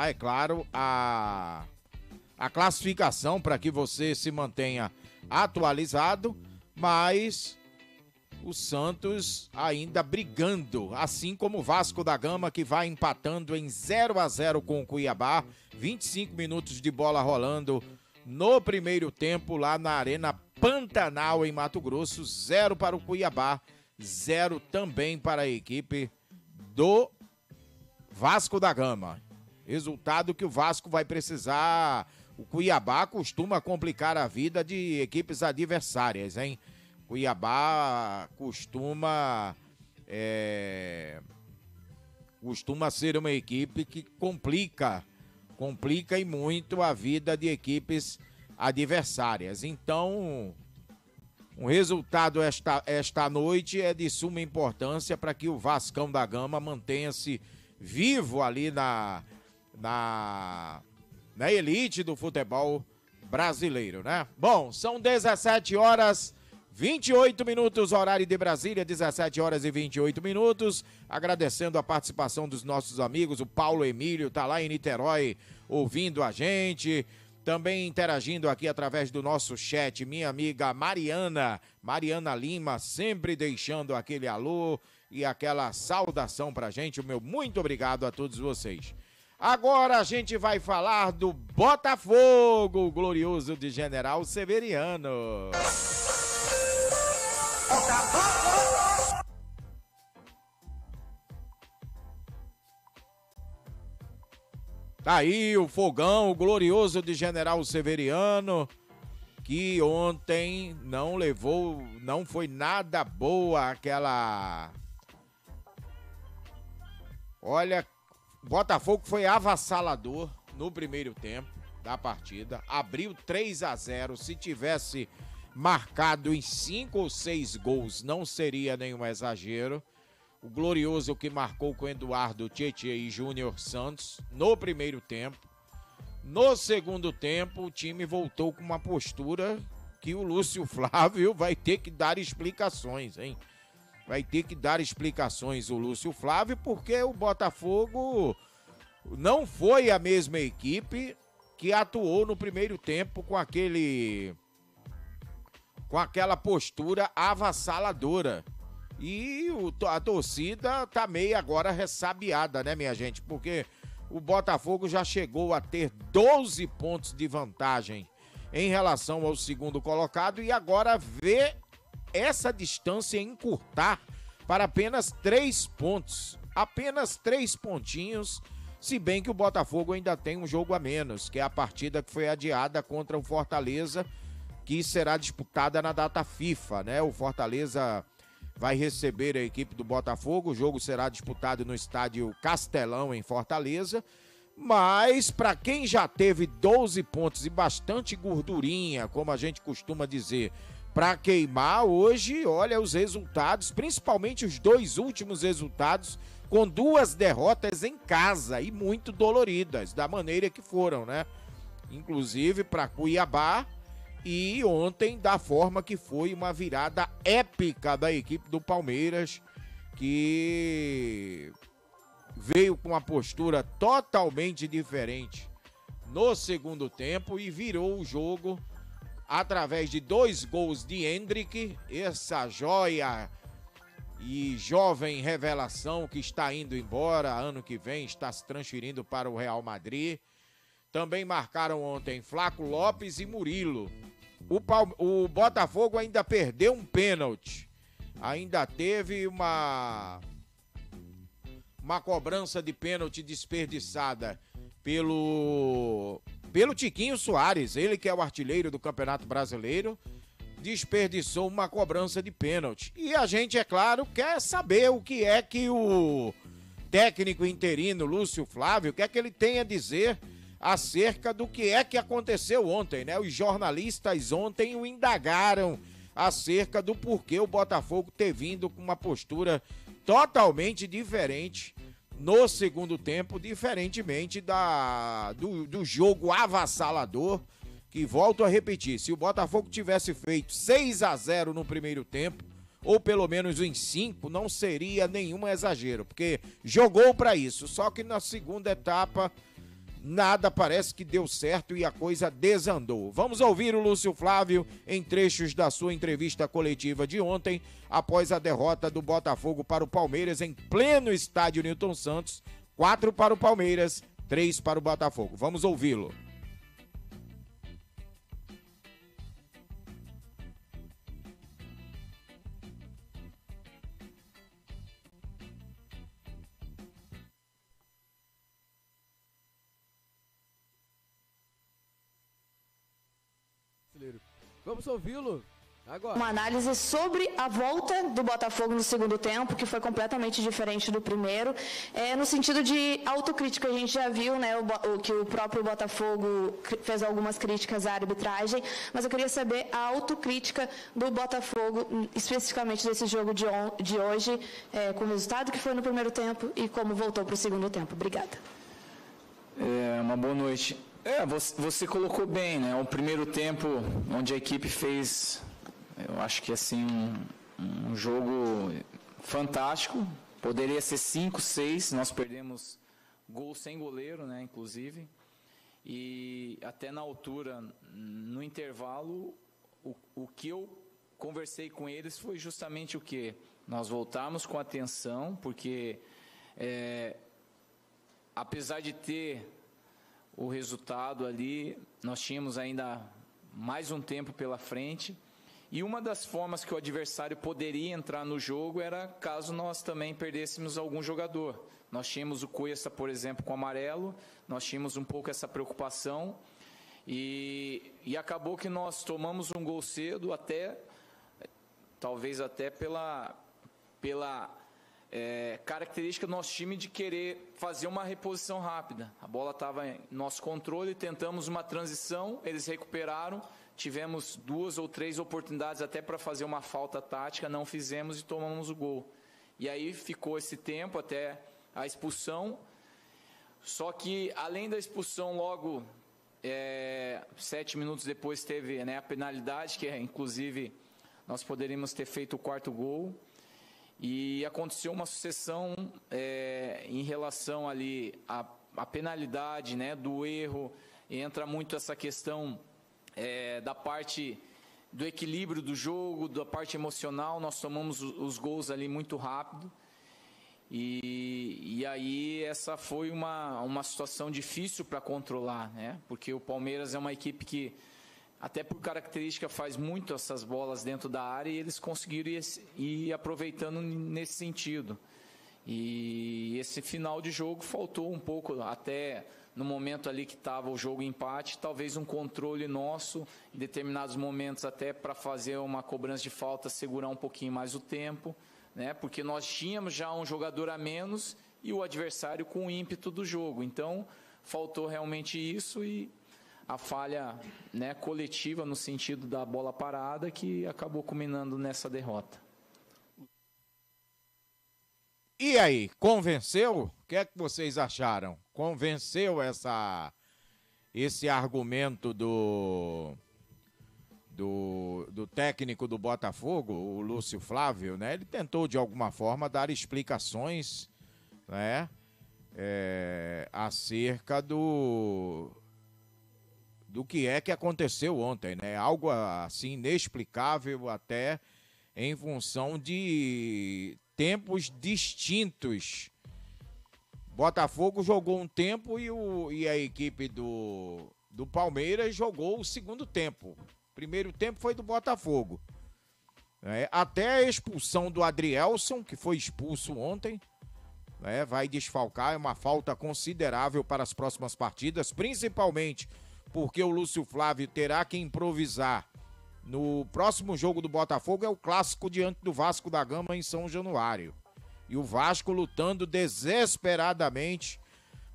é claro, a classificação para que você se mantenha atualizado, mas o Santos ainda brigando, assim como o Vasco da Gama, que vai empatando em 0-0 com o Cuiabá, 25 minutos de bola rolando no primeiro tempo lá na Arena Pantanal, em Mato Grosso. 0 para o Cuiabá, 0 também para a equipe do Vasco da Gama. Resultado que o Vasco vai precisar. O Cuiabá costuma complicar a vida de equipes adversárias, hein? Cuiabá costuma ser uma equipe que complica e muito a vida de equipes adversárias. Então, um resultado esta noite é de suma importância para que o Vascão da Gama mantenha-se vivo ali na elite do futebol brasileiro, né? Bom, são 17h28, horário de Brasília, 17h28. Agradecendo a participação dos nossos amigos, o Paulo Emílio tá lá em Niterói ouvindo a gente, também interagindo aqui através do nosso chat, minha amiga Mariana Lima, sempre deixando aquele alô e aquela saudação pra gente. O meu muito obrigado a todos vocês. Agora a gente vai falar do Botafogo, glorioso de General Severiano. Tá aí o fogão, o glorioso de General Severiano, que ontem não foi nada boa aquela... Olha, Botafogo foi avassalador no primeiro tempo da partida, abriu 3-0, se tivesse marcado em 5 ou 6 gols não seria nenhum exagero. O glorioso que marcou com Eduardo, Tietê e Júnior Santos no primeiro tempo. No segundo tempo, o time voltou com uma postura que o Lúcio Flávio vai ter que dar explicações, hein? Vai ter que dar explicações o Lúcio Flávio, porque o Botafogo não foi a mesma equipe que atuou no primeiro tempo com aquela postura avassaladora. E a torcida tá meio agora ressabiada, né, minha gente? Porque o Botafogo já chegou a ter 12 pontos de vantagem em relação ao segundo colocado e agora vê essa distância encurtar para apenas 3 pontos. Apenas 3 pontinhos, se bem que o Botafogo ainda tem um jogo a menos, que é a partida que foi adiada contra o Fortaleza, que será disputada na data FIFA, né? O Fortaleza vai receber a equipe do Botafogo, o jogo será disputado no estádio Castelão, em Fortaleza, mas para quem já teve 12 pontos e bastante gordurinha, como a gente costuma dizer, para queimar hoje, olha os resultados, principalmente os 2 últimos resultados, com 2 derrotas em casa e muito doloridas, da maneira que foram, né? Inclusive para Cuiabá, e ontem da forma que foi uma virada épica da equipe do Palmeiras, que veio com uma postura totalmente diferente no segundo tempo e virou o jogo através de 2 gols de Hendrick, essa joia e jovem revelação que está indo embora, ano que vem está se transferindo para o Real Madrid. Também marcaram ontem Flaco Lopes e Murilo. O Botafogo ainda perdeu um pênalti. Ainda teve uma cobrança de pênalti desperdiçada pelo Tiquinho Soares. Ele que é o artilheiro do Campeonato Brasileiro, desperdiçou uma cobrança de pênalti. E a gente, é claro, quer saber o que é que o técnico interino, Lúcio Flávio, o que é que ele tem a dizer acerca do que é que aconteceu ontem, né? Os jornalistas ontem o indagaram acerca do porquê o Botafogo ter vindo com uma postura totalmente diferente no segundo tempo, diferentemente do jogo avassalador, que volto a repetir, se o Botafogo tivesse feito 6-0 no primeiro tempo, ou pelo menos em 5, não seria nenhum exagero, porque jogou para isso, só que na segunda etapa nada parece que deu certo e a coisa desandou. Vamos ouvir o Lúcio Flávio em trechos da sua entrevista coletiva de ontem, após a derrota do Botafogo para o Palmeiras em pleno estádio Newton Santos, 4 para o Palmeiras, 3 para o Botafogo. Vamos ouvi-lo. Vamos ouvi-lo agora. Uma análise sobre a volta do Botafogo no segundo tempo, que foi completamente diferente do primeiro. No sentido de autocrítica, a gente já viu, né, que o próprio Botafogo fez algumas críticas à arbitragem, mas eu queria saber a autocrítica do Botafogo, especificamente desse jogo de hoje, com o resultado que foi no primeiro tempo e como voltou para o segundo tempo. Obrigada. Uma boa noite. Você colocou bem, né? O primeiro tempo, onde a equipe fez, eu acho que assim, um jogo fantástico. Poderia ser 5, 6, nós perdemos gol sem goleiro, né? Inclusive. E até na altura, no intervalo, o que eu conversei com eles foi justamente o quê? Nós voltamos com atenção, porque apesar de ter o resultado ali, nós tínhamos ainda mais um tempo pela frente E uma das formas que o adversário poderia entrar no jogo era caso nós também perdêssemos algum jogador. Nós tínhamos o Cuesta, por exemplo, com amarelo, nós tínhamos um pouco essa preocupação e acabou que nós tomamos um gol cedo, talvez até pela característica do nosso time de querer fazer uma reposição rápida. A bola estava em nosso controle, tentamos uma transição, eles recuperaram, tivemos 2 ou 3 oportunidades até para fazer uma falta tática, não fizemos e tomamos o gol. E aí ficou esse tempo até a expulsão, só que além da expulsão, logo 7 minutos depois teve a penalidade, que inclusive nós poderíamos ter feito o 4º gol, e aconteceu uma sucessão em relação ali à penalidade, do erro, entra muito essa questão da parte do equilíbrio do jogo, da parte emocional, nós tomamos os gols ali muito rápido, e aí essa foi uma situação difícil para controlar, porque o Palmeiras é uma equipe que, até por característica, faz muito essas bolas dentro da área e eles conseguiram ir aproveitando nesse sentido. E esse final de jogo faltou um pouco, até no momento ali que estava o jogo em empate, talvez um controle nosso, em determinados momentos até para fazer uma cobrança de falta, segurar um pouquinho mais o tempo, porque nós tínhamos já um jogador a menos e o adversário com o ímpeto do jogo. Então, faltou realmente isso e a falha coletiva no sentido da bola parada que acabou culminando nessa derrota. E aí, convenceu? O que é que vocês acharam? Convenceu esse argumento do técnico do Botafogo, o Lúcio Flávio, Ele tentou de alguma forma dar explicações, acerca do que é que aconteceu ontem, Algo assim inexplicável até em função de tempos distintos. Botafogo jogou um tempo e a equipe do Palmeiras jogou o segundo tempo. O primeiro tempo foi do Botafogo. Até a expulsão do Adrielson, que foi expulso ontem, vai desfalcar, é uma falta considerável para as próximas partidas, principalmente porque o Lúcio Flávio terá que improvisar no próximo jogo do Botafogo, é o clássico diante do Vasco da Gama em São Januário. E o Vasco lutando desesperadamente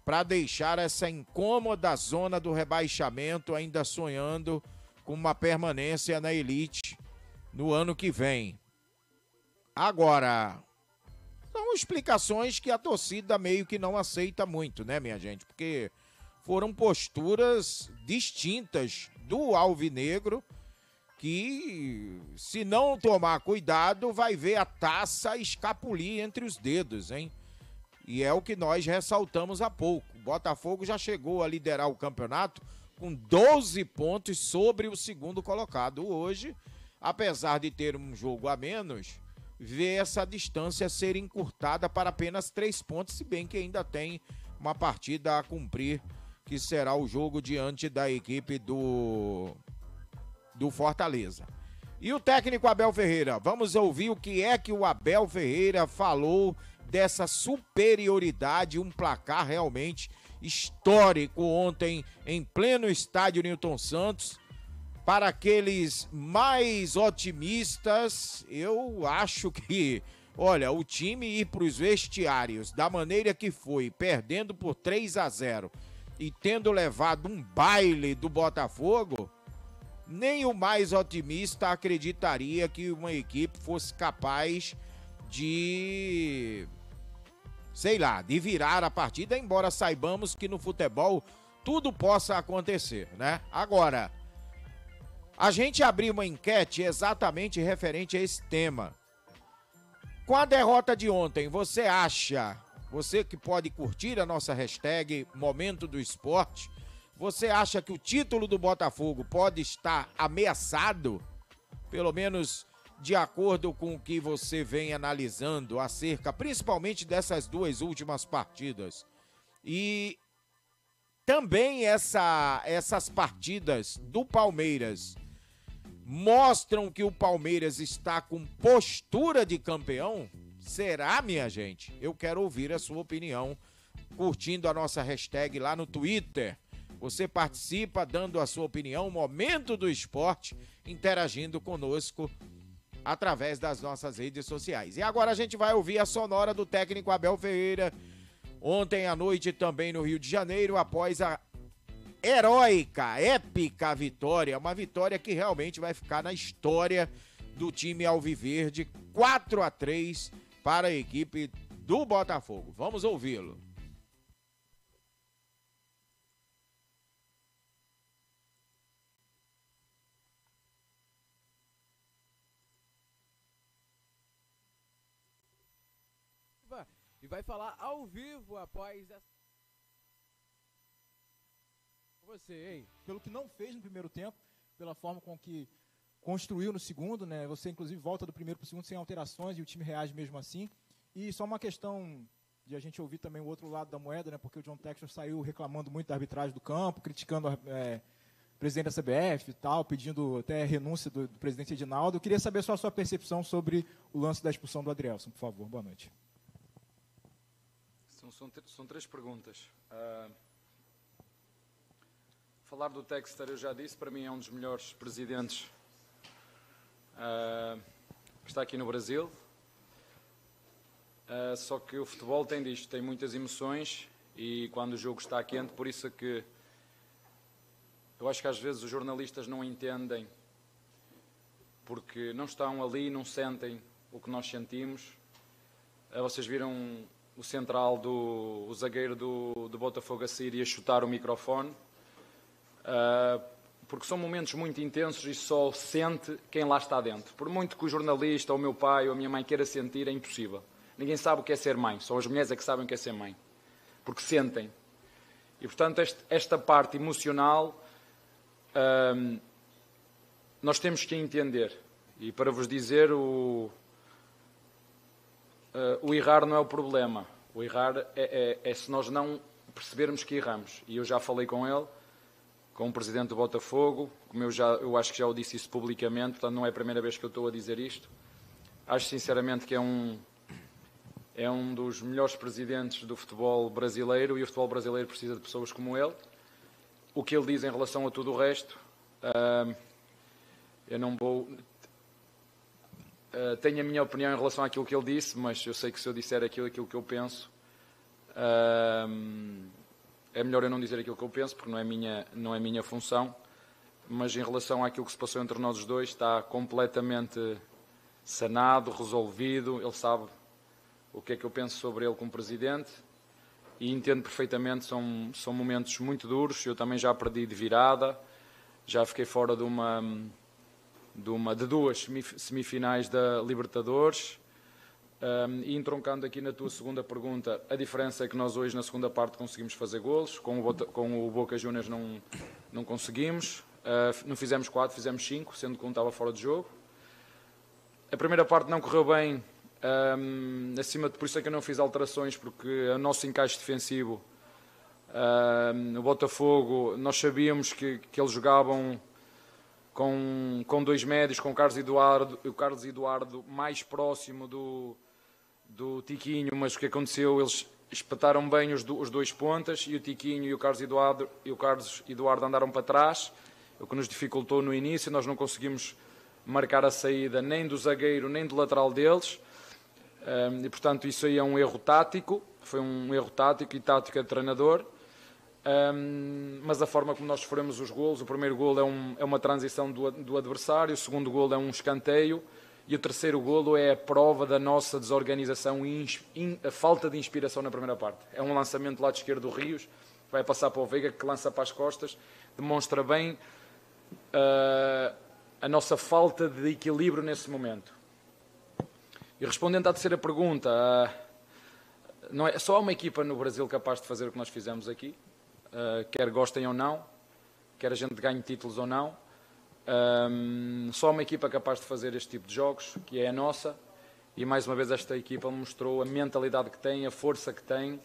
para deixar essa incômoda zona do rebaixamento, ainda sonhando com uma permanência na elite no ano que vem. Agora, são explicações que a torcida meio que não aceita muito, minha gente? Porque foram posturas distintas do alvinegro, que, se não tomar cuidado, vai ver a taça escapulir entre os dedos, E é o que nós ressaltamos há pouco. O Botafogo já chegou a liderar o campeonato com 12 pontos sobre o segundo colocado. Hoje, apesar de ter um jogo a menos, vê essa distância ser encurtada para apenas 3 pontos, se bem que ainda tem uma partida a cumprir, que será o jogo diante da equipe do Fortaleza. E o técnico Abel Ferreira, vamos ouvir o que é que o Abel Ferreira falou dessa superioridade, um placar realmente histórico ontem em pleno estádio Newton Santos. Para aqueles mais otimistas, eu acho que, olha, o time ir para os vestiários da maneira que foi, perdendo por 3-0 e tendo levado um baile do Botafogo, nem o mais otimista acreditaria que uma equipe fosse capaz de, de virar a partida, embora saibamos que no futebol tudo possa acontecer, Agora, a gente abriu uma enquete exatamente referente a esse tema. Com a derrota de ontem, você que pode curtir a nossa hashtag Momento do Esporte, você acha que o título do Botafogo pode estar ameaçado? Pelo menos de acordo com o que você vem analisando acerca, principalmente dessas 2 últimas partidas. E também essas partidas do Palmeiras mostram que o Palmeiras está com postura de campeão? Será, minha gente? Eu quero ouvir a sua opinião, curtindo a nossa hashtag lá no Twitter. Você participa dando a sua opinião, Momento do Esporte, interagindo conosco através das nossas redes sociais. E agora a gente vai ouvir a sonora do técnico Abel Ferreira, ontem à noite também no Rio de Janeiro, após a heróica, épica vitória, uma vitória que realmente vai ficar na história do time alviverde, 4-3 para a equipe do Botafogo. Vamos ouvi-lo. E vai falar ao vivo após essa... Você, hein? Pelo que não fez no primeiro tempo, pela forma com que construiu no segundo, né? Você, inclusive, volta do primeiro para o segundo sem alterações e o time reage mesmo assim. E só uma questão de a gente ouvir também o outro lado da moeda, né? Porque o John Textor saiu reclamando muito da arbitragem do campo, criticando o presidente da CBF e tal, pedindo até a renúncia do presidente Edinaldo. Eu queria saber só a sua percepção sobre o lance da expulsão do Adrielson, por favor. Boa noite. São três perguntas. Falar do Textor, eu já disse, para mim é um dos melhores presidentes que está aqui no Brasil. Só que o futebol tem disto, tem muitas emoções e quando o jogo está quente, por isso é que eu acho que às vezes os jornalistas não entendem, porque não estão ali, não sentem o que nós sentimos. Vocês viram o central, o zagueiro do Botafogo a sair e a chutar o microfone, porque são momentos muito intensos e só sente quem lá está dentro. Por muito que o jornalista, ou o meu pai, ou a minha mãe queira sentir, é impossível. Ninguém sabe o que é ser mãe, só as mulheres é que sabem o que é ser mãe, porque sentem. E, portanto, esta parte emocional nós temos que entender. E para vos dizer, o errar não é o problema. O errar é se nós não percebermos que erramos. E eu já falei com ele, com o presidente do Botafogo, como eu acho que já o disse isso publicamente, portanto não é a primeira vez que eu estou a dizer isto. Acho sinceramente que é um dos melhores presidentes do futebol brasileiro e o futebol brasileiro precisa de pessoas como ele. O que ele diz em relação a tudo o resto, eu não vou... tenho a minha opinião em relação àquilo que ele disse, mas eu sei que se eu disser aquilo que eu penso, é melhor eu não dizer aquilo que eu penso, porque não é minha função. Mas em relação àquilo que se passou entre nós os dois, está completamente sanado, resolvido. Ele sabe o que é que eu penso sobre ele como presidente e entendo perfeitamente. São momentos muito duros. Eu também já perdi de virada, já fiquei fora de duas semifinais da Libertadores. E entroncando aqui na tua segunda pergunta, a diferença é que nós hoje na segunda parte conseguimos fazer golos, com o Boca Juniors não conseguimos, não fizemos 4, fizemos 5, sendo que um estava fora de jogo. A primeira parte não correu bem, por isso é que eu não fiz alterações, porque o nosso encaixe defensivo, o Botafogo, nós sabíamos que eles jogavam com dois médios, com o Carlos Eduardo mais próximo do Tiquinho, mas o que aconteceu, eles espetaram bem os dois pontas e o Tiquinho e o Carlos Eduardo andaram para trás, o que nos dificultou no início. Nós não conseguimos marcar a saída nem do zagueiro nem do lateral deles, e portanto isso aí é um erro tático, foi um erro tático e tática de treinador. Mas a forma como nós sofremos os golos, o primeiro golo é uma transição do adversário, o segundo golo é um escanteio e o terceiro golo é a prova da nossa desorganização e a falta de inspiração na primeira parte. É um lançamento do lado esquerdo do Rios, vai passar para o Veiga, que lança para as costas, demonstra bem a nossa falta de equilíbrio nesse momento. E respondendo à terceira pergunta, não é só uma equipa no Brasil capaz de fazer o que nós fizemos aqui, quer gostem ou não, quer a gente ganhe títulos ou não, só uma equipa capaz de fazer este tipo de jogos, que é a nossa, e mais uma vez esta equipa mostrou a mentalidade que tem, a força que tem,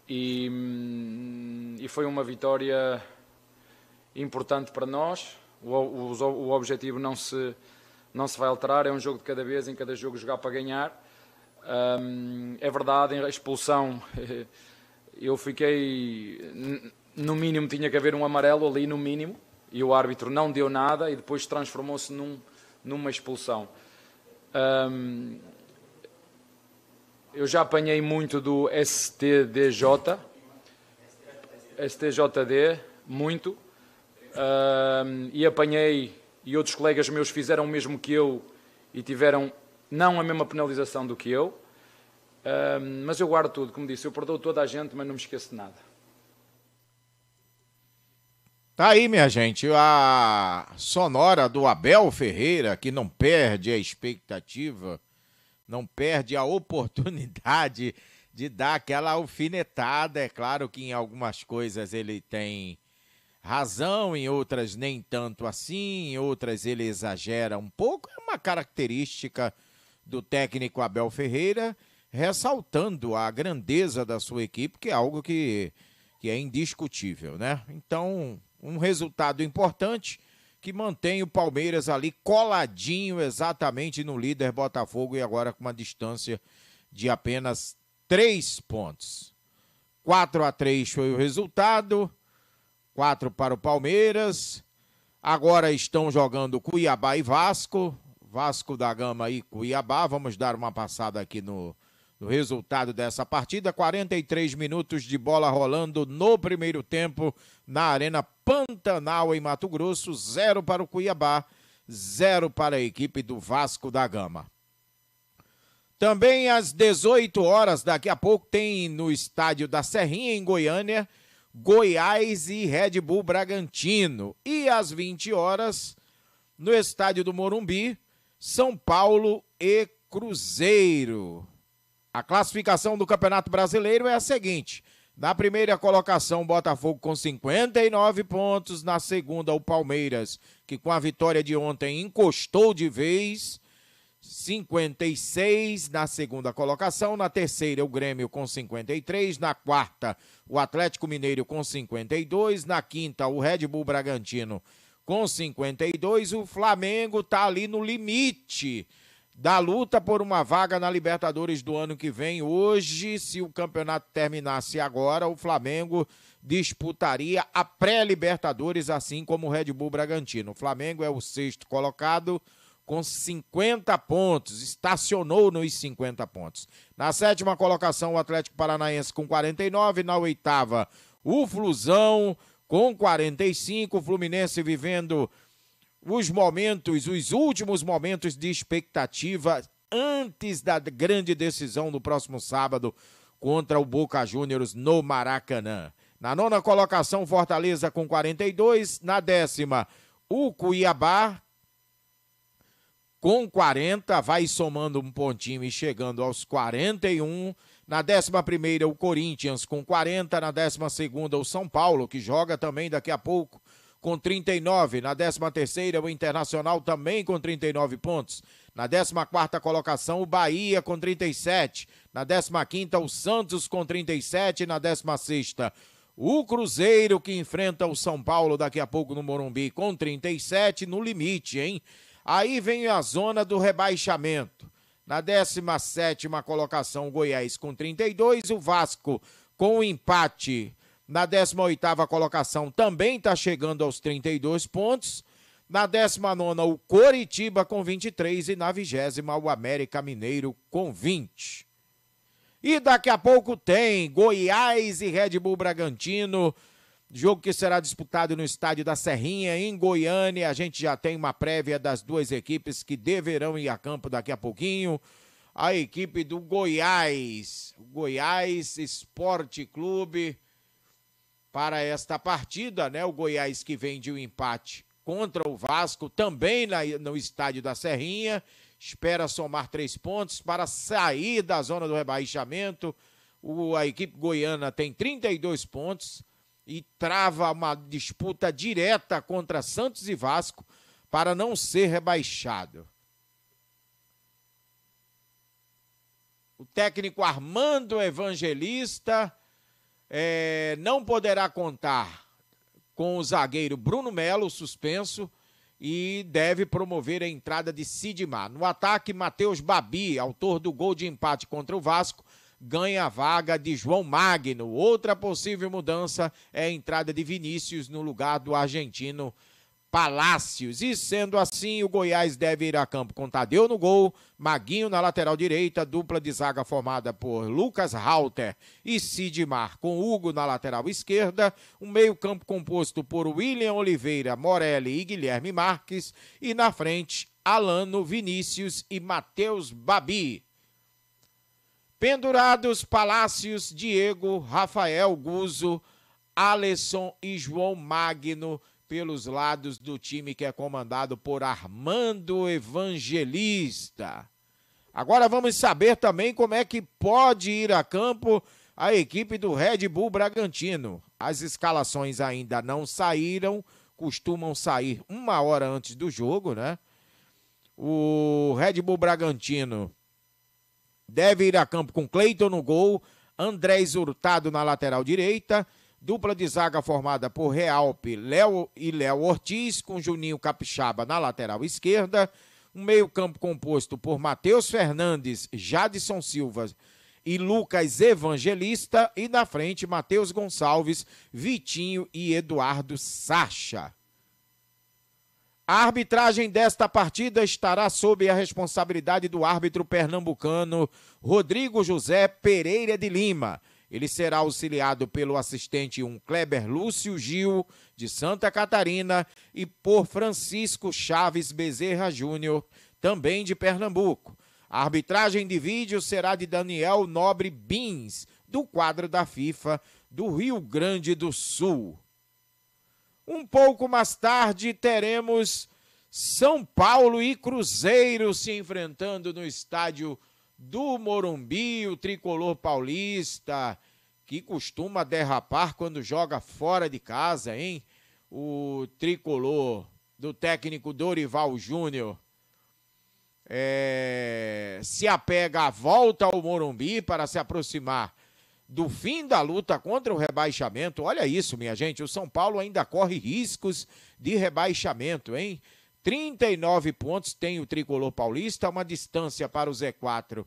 e foi uma vitória importante para nós, O objetivo não se vai alterar, é um jogo de cada vez, em cada jogo jogar para ganhar. É verdade, a expulsão, eu fiquei, no mínimo tinha que haver um amarelo ali, no mínimo, e o árbitro não deu nada e depois transformou-se numa expulsão. Eu já apanhei muito do STJD, muito, e apanhei, e outros colegas meus fizeram o mesmo que eu e tiveram não a mesma penalização do que eu, mas eu guardo tudo, como disse, eu perdoo toda a gente, mas não me esqueço de nada. Tá aí, minha gente, a sonora do Abel Ferreira, que não perde a expectativa, não perde a oportunidade de dar aquela alfinetada. É claro que em algumas coisas ele tem razão, em outras nem tanto assim, em outras ele exagera um pouco. É uma característica do técnico Abel Ferreira, ressaltando a grandeza da sua equipe, que é algo que é indiscutível, né? Então, um resultado importante que mantém o Palmeiras ali coladinho exatamente no líder Botafogo e agora com uma distância de apenas 3 pontos. 4-3 foi o resultado, 4 para o Palmeiras. Agora estão jogando Cuiabá e Vasco. Vasco da Gama e Cuiabá. Vamos dar uma passada aqui no resultado dessa partida. 43 minutos de bola rolando no primeiro tempo na Arena Pantanal, em Mato Grosso. 0 para o Cuiabá, 0 para a equipe do Vasco da Gama. Também às 18 horas, daqui a pouco, tem no estádio da Serrinha, em Goiânia, Goiás e Red Bull Bragantino. E às 20 horas, no estádio do Morumbi, São Paulo e Cruzeiro. A classificação do Campeonato Brasileiro é a seguinte: na primeira colocação, Botafogo com 59 pontos, na segunda, o Palmeiras, que com a vitória de ontem encostou de vez, 56 na segunda colocação, na terceira, o Grêmio com 53, na quarta, o Atlético Mineiro com 52, na quinta, o Red Bull Bragantino com 52, o Flamengo está ali no limite da luta por uma vaga na Libertadores do ano que vem. Hoje, se o campeonato terminasse agora, o Flamengo disputaria a pré-Libertadores, assim como o Red Bull Bragantino. O Flamengo é o sexto colocado com 50 pontos, estacionou nos 50 pontos. Na sétima colocação, o Atlético Paranaense com 49, na oitava, o Flusão com 45, o Fluminense vivendo os últimos momentos de expectativa antes da grande decisão do próximo sábado contra o Boca Juniors no Maracanã. Na nona colocação, Fortaleza com 42, na décima, o Cuiabá com 40, vai somando um pontinho e chegando aos 41. Na 11ª, o Corinthians com 40, na 12ª, o São Paulo, que joga também daqui a pouco, com 39, na 13ª, o Internacional também com 39 pontos. Na 14ª colocação, o Bahia com 37. Na 15ª, o Santos com 37. Na 16ª, o Cruzeiro, que enfrenta o São Paulo daqui a pouco no Morumbi, com 37, no limite, hein? Aí vem a zona do rebaixamento. Na 17ª colocação, o Goiás com 32, o Vasco com o empate. Na 18ª colocação também está chegando aos 32 pontos. Na 19ª, o Coritiba com 23 e na 20ª, o América Mineiro com 20. E daqui a pouco tem Goiás e Red Bull Bragantino, jogo que será disputado no estádio da Serrinha, em Goiânia. A gente já tem uma prévia das duas equipes que deverão ir a campo daqui a pouquinho. A equipe do Goiás, Goiás Esporte Clube, para esta partida, né? O Goiás que vem de um empate contra o Vasco, também no estádio da Serrinha, espera somar 3 pontos para sair da zona do rebaixamento. A equipe goiana tem 32 pontos e trava uma disputa direta contra Santos e Vasco para não ser rebaixado. O técnico Armando Evangelista não poderá contar com o zagueiro Bruno Melo, suspenso, e deve promover a entrada de Sidmar. No ataque, Matheus Babi, autor do gol de empate contra o Vasco, ganha a vaga de João Magno. Outra possível mudança é a entrada de Vinícius no lugar do argentino Palácios. E sendo assim, o Goiás deve ir a campo com Tadeu no gol, Maguinho na lateral direita, dupla de zaga formada por Lucas Halter e Sidmar, com Hugo na lateral esquerda, um meio-campo composto por William Oliveira, Morelli e Guilherme Marques, e na frente, Alano, Vinícius e Matheus Babi. Pendurados, Palácios, Diego, Rafael Guzzo, Alisson e João Magno pelos lados do time que é comandado por Armando Evangelista. Agora vamos saber também como é que pode ir a campo a equipe do Red Bull Bragantino. As escalações ainda não saíram, costumam sair 1 hora antes do jogo, né? O Red Bull Bragantino deve ir a campo com Cleiton no gol, Andrés Hurtado na lateral direita, dupla de zaga formada por Realpe, Léo Ortiz, com Juninho Capixaba na lateral esquerda, um meio-campo composto por Matheus Fernandes, Jadson Silva e Lucas Evangelista, e na frente Matheus Gonçalves, Vitinho e Eduardo Sacha. A arbitragem desta partida estará sob a responsabilidade do árbitro pernambucano Rodrigo José Pereira de Lima. Ele será auxiliado pelo assistente 1 Kleber Lúcio Gil, de Santa Catarina, e por Francisco Chaves Bezerra Júnior, também de Pernambuco. A arbitragem de vídeo será de Daniel Nobre Bins, do quadro da FIFA do Rio Grande do Sul. Um pouco mais tarde teremos São Paulo e Cruzeiro se enfrentando no estádio do Morumbi, o tricolor paulista, que costuma derrapar quando joga fora de casa, hein? O tricolor do técnico Dorival Júnior se apega à volta ao Morumbi para se aproximar do fim da luta contra o rebaixamento. Olha isso, minha gente, o São Paulo ainda corre riscos de rebaixamento, hein? 39 pontos tem o tricolor paulista, uma distância para o Z4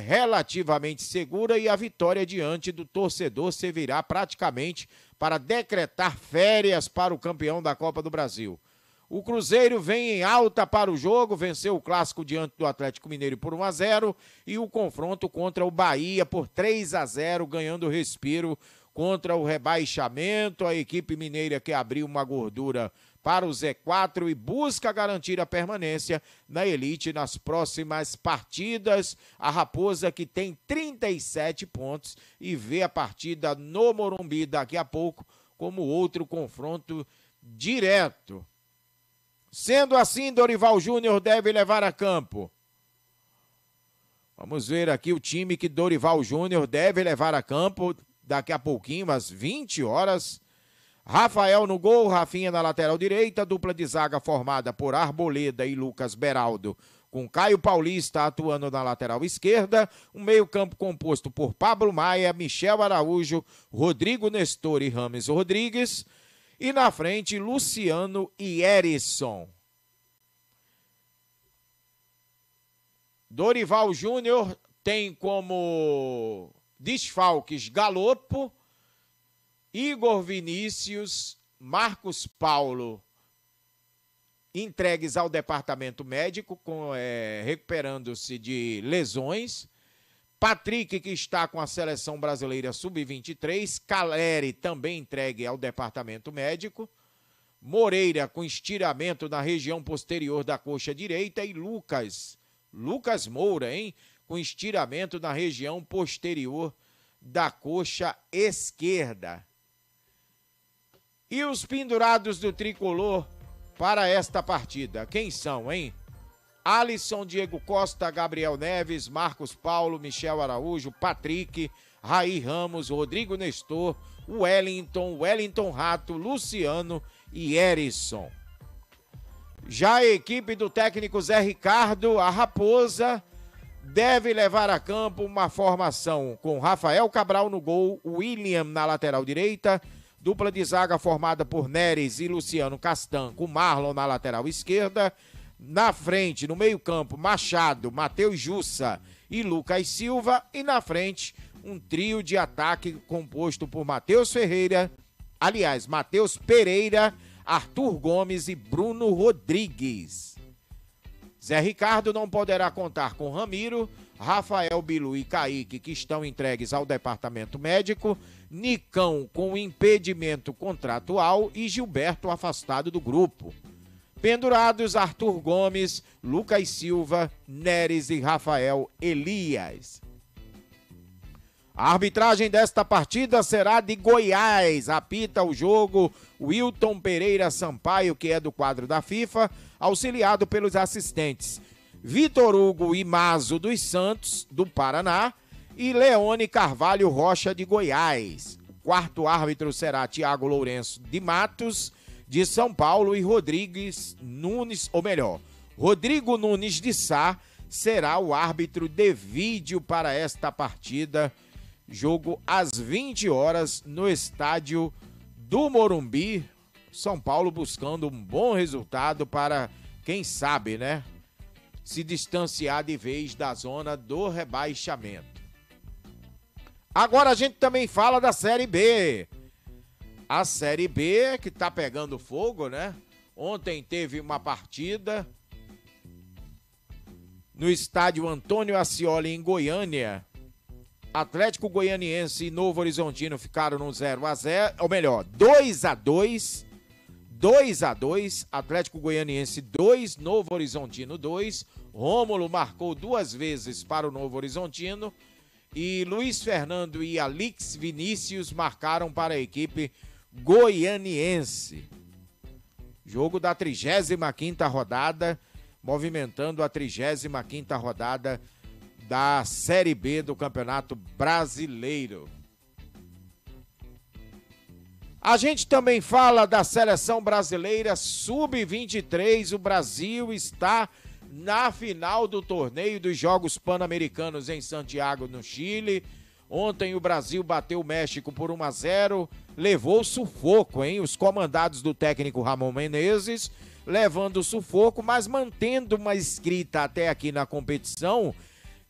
relativamente segura, e a vitória diante do torcedor servirá praticamente para decretar férias para o campeão da Copa do Brasil. O Cruzeiro vem em alta para o jogo, venceu o clássico diante do Atlético Mineiro por 1-0 e o confronto contra o Bahia por 3-0, ganhando respiro contra o rebaixamento. A equipe mineira que abriu uma gordura para o Z4 e busca garantir a permanência na elite nas próximas partidas. A Raposa, que tem 37 pontos e vê a partida no Morumbi daqui a pouco como outro confronto direto. Sendo assim, Dorival Júnior deve levar a campo. Vamos ver aqui o time que Dorival Júnior deve levar a campo daqui a pouquinho, às 20 horas. Rafael no gol, Rafinha na lateral direita, dupla de zaga formada por Arboleda e Lucas Beraldo, com Caio Paulista atuando na lateral esquerda, um meio-campo composto por Pablo Maia, Michel Araújo, Rodrigo Nestor e Rames Rodrigues, e na frente Luciano e Erisson. Dorival Júnior tem como desfalques Galopo, Igor Vinícius, Marcos Paulo, entregues ao departamento médico, recuperando-se de lesões. Patrick, que está com a seleção brasileira sub-23. Caleri, também entregue ao departamento médico. Moreira, com estiramento na região posterior da coxa direita. E Lucas Moura, hein? Com estiramento na região posterior da coxa esquerda. E os pendurados do tricolor para esta partida, quem são, hein? Alisson, Diego Costa, Gabriel Neves, Marcos Paulo, Michel Araújo, Patrick, Raí Ramos, Rodrigo Nestor, Wellington Rato, Luciano e Erisson. Já a equipe do técnico Zé Ricardo, a Raposa, deve levar a campo uma formação com Rafael Cabral no gol, William na lateral direita, Dupla de zaga formada por Neres e Luciano Castan, com Marlon na lateral esquerda. Na frente, no meio-campo, Machado, Matheus Jussa e Lucas Silva. E na frente, um trio de ataque composto por Matheus Pereira, Arthur Gomes e Bruno Rodrigues. Zé Ricardo não poderá contar com Ramiro, Rafael Bilu e Kaique, que estão entregues ao departamento médico, Nicão com impedimento contratual e Gilberto afastado do grupo. Pendurados, Arthur Gomes, Lucas Silva, Neres e Rafael Elias. A arbitragem desta partida será de Goiás. Apita o jogo Wilton Pereira Sampaio, que é do quadro da FIFA, auxiliado pelos assistentes Vitor Hugo Imazo dos Santos, do Paraná, e Leone Carvalho Rocha, de Goiás. O quarto árbitro será Tiago Lourenço de Matos, de São Paulo, e Rodrigo Nunes de Sá será o árbitro de vídeo para esta partida. Jogo às 20 horas no estádio do Morumbi. São Paulo buscando um bom resultado para, quem sabe, né, se distanciar de vez da zona do rebaixamento. Agora a gente também fala da Série B. A Série B que tá pegando fogo, né? Ontem teve uma partida no estádio Antônio Ascioli, em Goiânia. Atlético Goianiense e Novo Horizontino ficaram no 0-0, ou melhor, 2-2. 2-2, Atlético Goianiense 2, Novo Horizontino 2. Rômulo marcou 2 vezes para o Novo Horizontino e Luiz Fernando e Alix Vinícius marcaram para a equipe goianiense. Jogo da 35ª rodada, movimentando a 35ª rodada da Série B do Campeonato Brasileiro. A gente também fala da Seleção Brasileira Sub-23. O Brasil está na final do torneio dos Jogos Pan-Americanos em Santiago, no Chile. Ontem o Brasil bateu o México por 1-0, levou sufoco, hein? Os comandados do técnico Ramon Menezes levando sufoco, mas mantendo uma escrita até aqui na competição,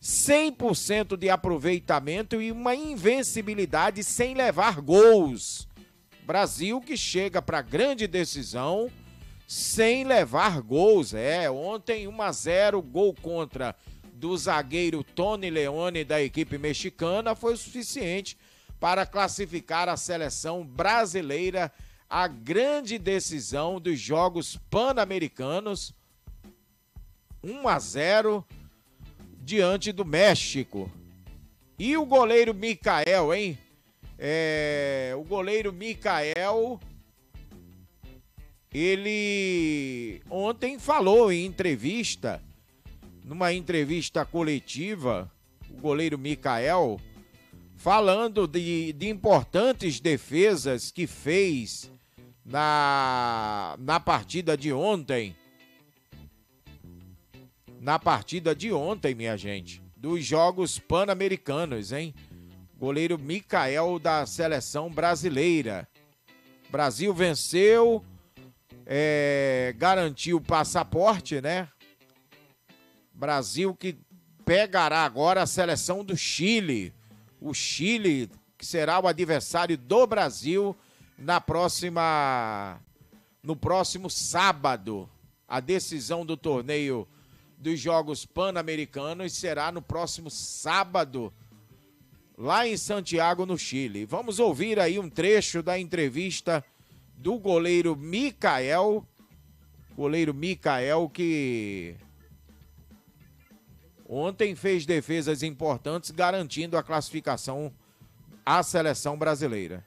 100% de aproveitamento e uma invencibilidade sem levar gols. Brasil que chega para a grande decisão sem levar gols. Ontem 1-0, gol contra do zagueiro Tony Leone da equipe mexicana foi o suficiente para classificar a seleção brasileira à grande decisão dos Jogos Pan-Americanos. 1-0 diante do México. E o goleiro Mikael, hein? O goleiro Mikael, ele ontem falou em entrevista, numa entrevista coletiva, o goleiro Mikael, falando de importantes defesas que fez na partida de ontem. Na partida de ontem, minha gente, dos Jogos Pan-Americanos, hein? Goleiro Mikael da seleção brasileira. Brasil venceu, garantiu o passaporte, né? Brasil que pegará agora a seleção do Chile. O Chile, que será o adversário do Brasil no próximo sábado. A decisão do torneio dos Jogos Pan-Americanos será no próximo sábado, lá em Santiago, no Chile. Vamos ouvir aí um trecho da entrevista do goleiro Mikael. Goleiro Mikael que ontem fez defesas importantes, garantindo a classificação à seleção brasileira.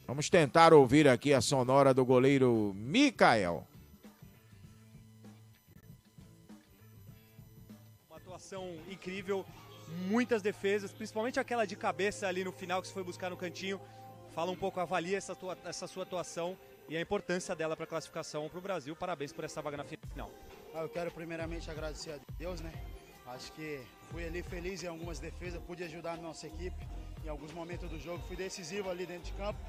Vamos tentar ouvir aqui a sonora do goleiro Mikael. Uma atuação incrível, muitas defesas, principalmente aquela de cabeça ali no final que você foi buscar no cantinho. Fala um pouco, avalia essa sua atuação e a importância dela para a classificação para o Brasil. Parabéns por essa vaga na final. Eu quero primeiramente agradecer a Deus, né? Acho que fui ali feliz em algumas defesas, pude ajudar a nossa equipe. em alguns momentos do jogo, fui decisivo ali dentro de campo.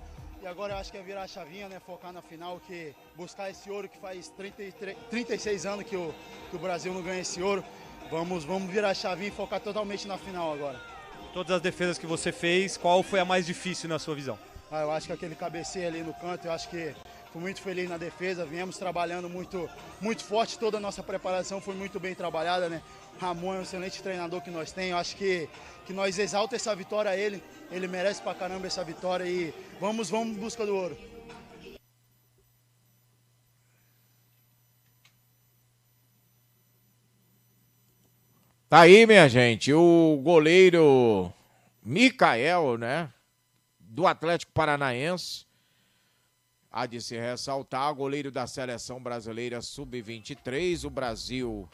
E agora eu acho que é virar a chavinha, né? Focar na final, que buscar esse ouro que faz 36 anos que o Brasil não ganha esse ouro. Vamos virar a chavinha e focar totalmente na final agora. Todas as defesas que você fez, qual foi a mais difícil na sua visão? Eu acho que aquele cabeceio ali no canto, eu acho que fui muito feliz na defesa, viemos trabalhando muito forte, toda a nossa preparação foi muito bem trabalhada, né? Ramon é um excelente treinador que nós temos, eu acho que nós exalta essa vitória a ele merece pra caramba essa vitória e vamos em busca do ouro. Tá aí, minha gente, o goleiro Micael, né, do Atlético Paranaense, há de se ressaltar, goleiro da Seleção Brasileira Sub-23, o Brasil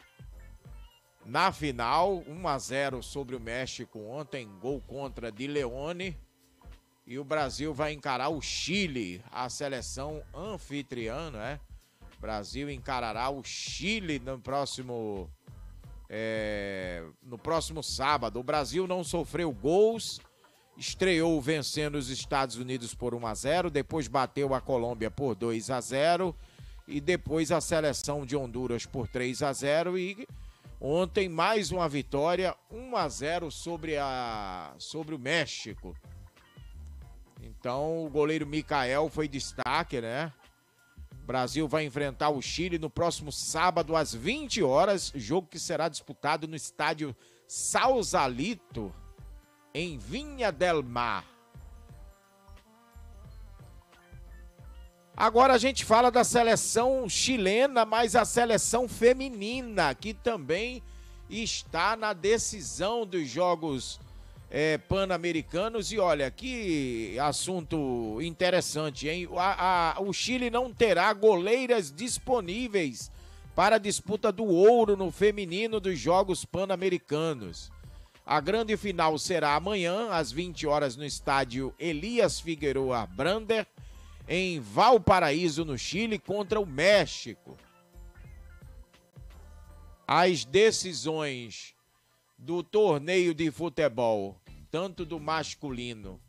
na final, 1-0 sobre o México ontem, gol contra de Leone, e o Brasil vai encarar o Chile, a seleção anfitriã, né? O Brasil encarará o Chile no próximo sábado. O Brasil não sofreu gols, estreou vencendo os Estados Unidos por 1-0, depois bateu a Colômbia por 2-0 e depois a seleção de Honduras por 3-0 e ontem mais uma vitória, 1-0 sobre o México. Então o goleiro Micael foi destaque, né? O Brasil vai enfrentar o Chile no próximo sábado às 20 horas, jogo que será disputado no estádio Sausalito, em Vinha del Mar. Agora a gente fala da seleção chilena, mas a seleção feminina, que também está na decisão dos Jogos Pan-Americanos. E olha, que assunto interessante, hein? O Chile não terá goleiras disponíveis para a disputa do ouro no feminino dos Jogos Pan-Americanos. A grande final será amanhã, às 20 horas, no estádio Elias Figueroa Brander, em Valparaíso, no Chile, contra o México. As decisões do torneio de futebol, tanto do masculino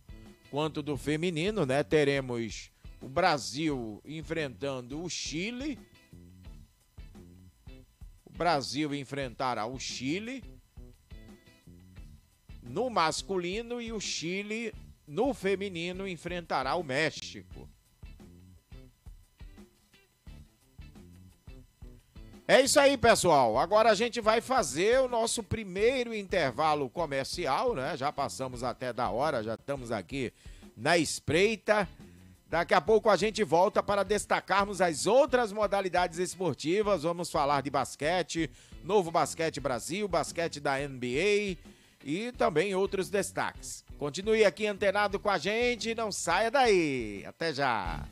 quanto do feminino, né? Teremos o Brasil enfrentando o Chile. O Brasil enfrentará o Chile no masculino e o Chile no feminino enfrentará o México. É isso aí, pessoal. Agora a gente vai fazer o nosso primeiro intervalo comercial, né? Já passamos até da hora, já estamos aqui na espreita. Daqui a pouco a gente volta para destacarmos as outras modalidades esportivas. Vamos falar de basquete, Novo Basquete Brasil, basquete da NBA e também outros destaques. Continue aqui antenado com a gente, não saia daí. Até já!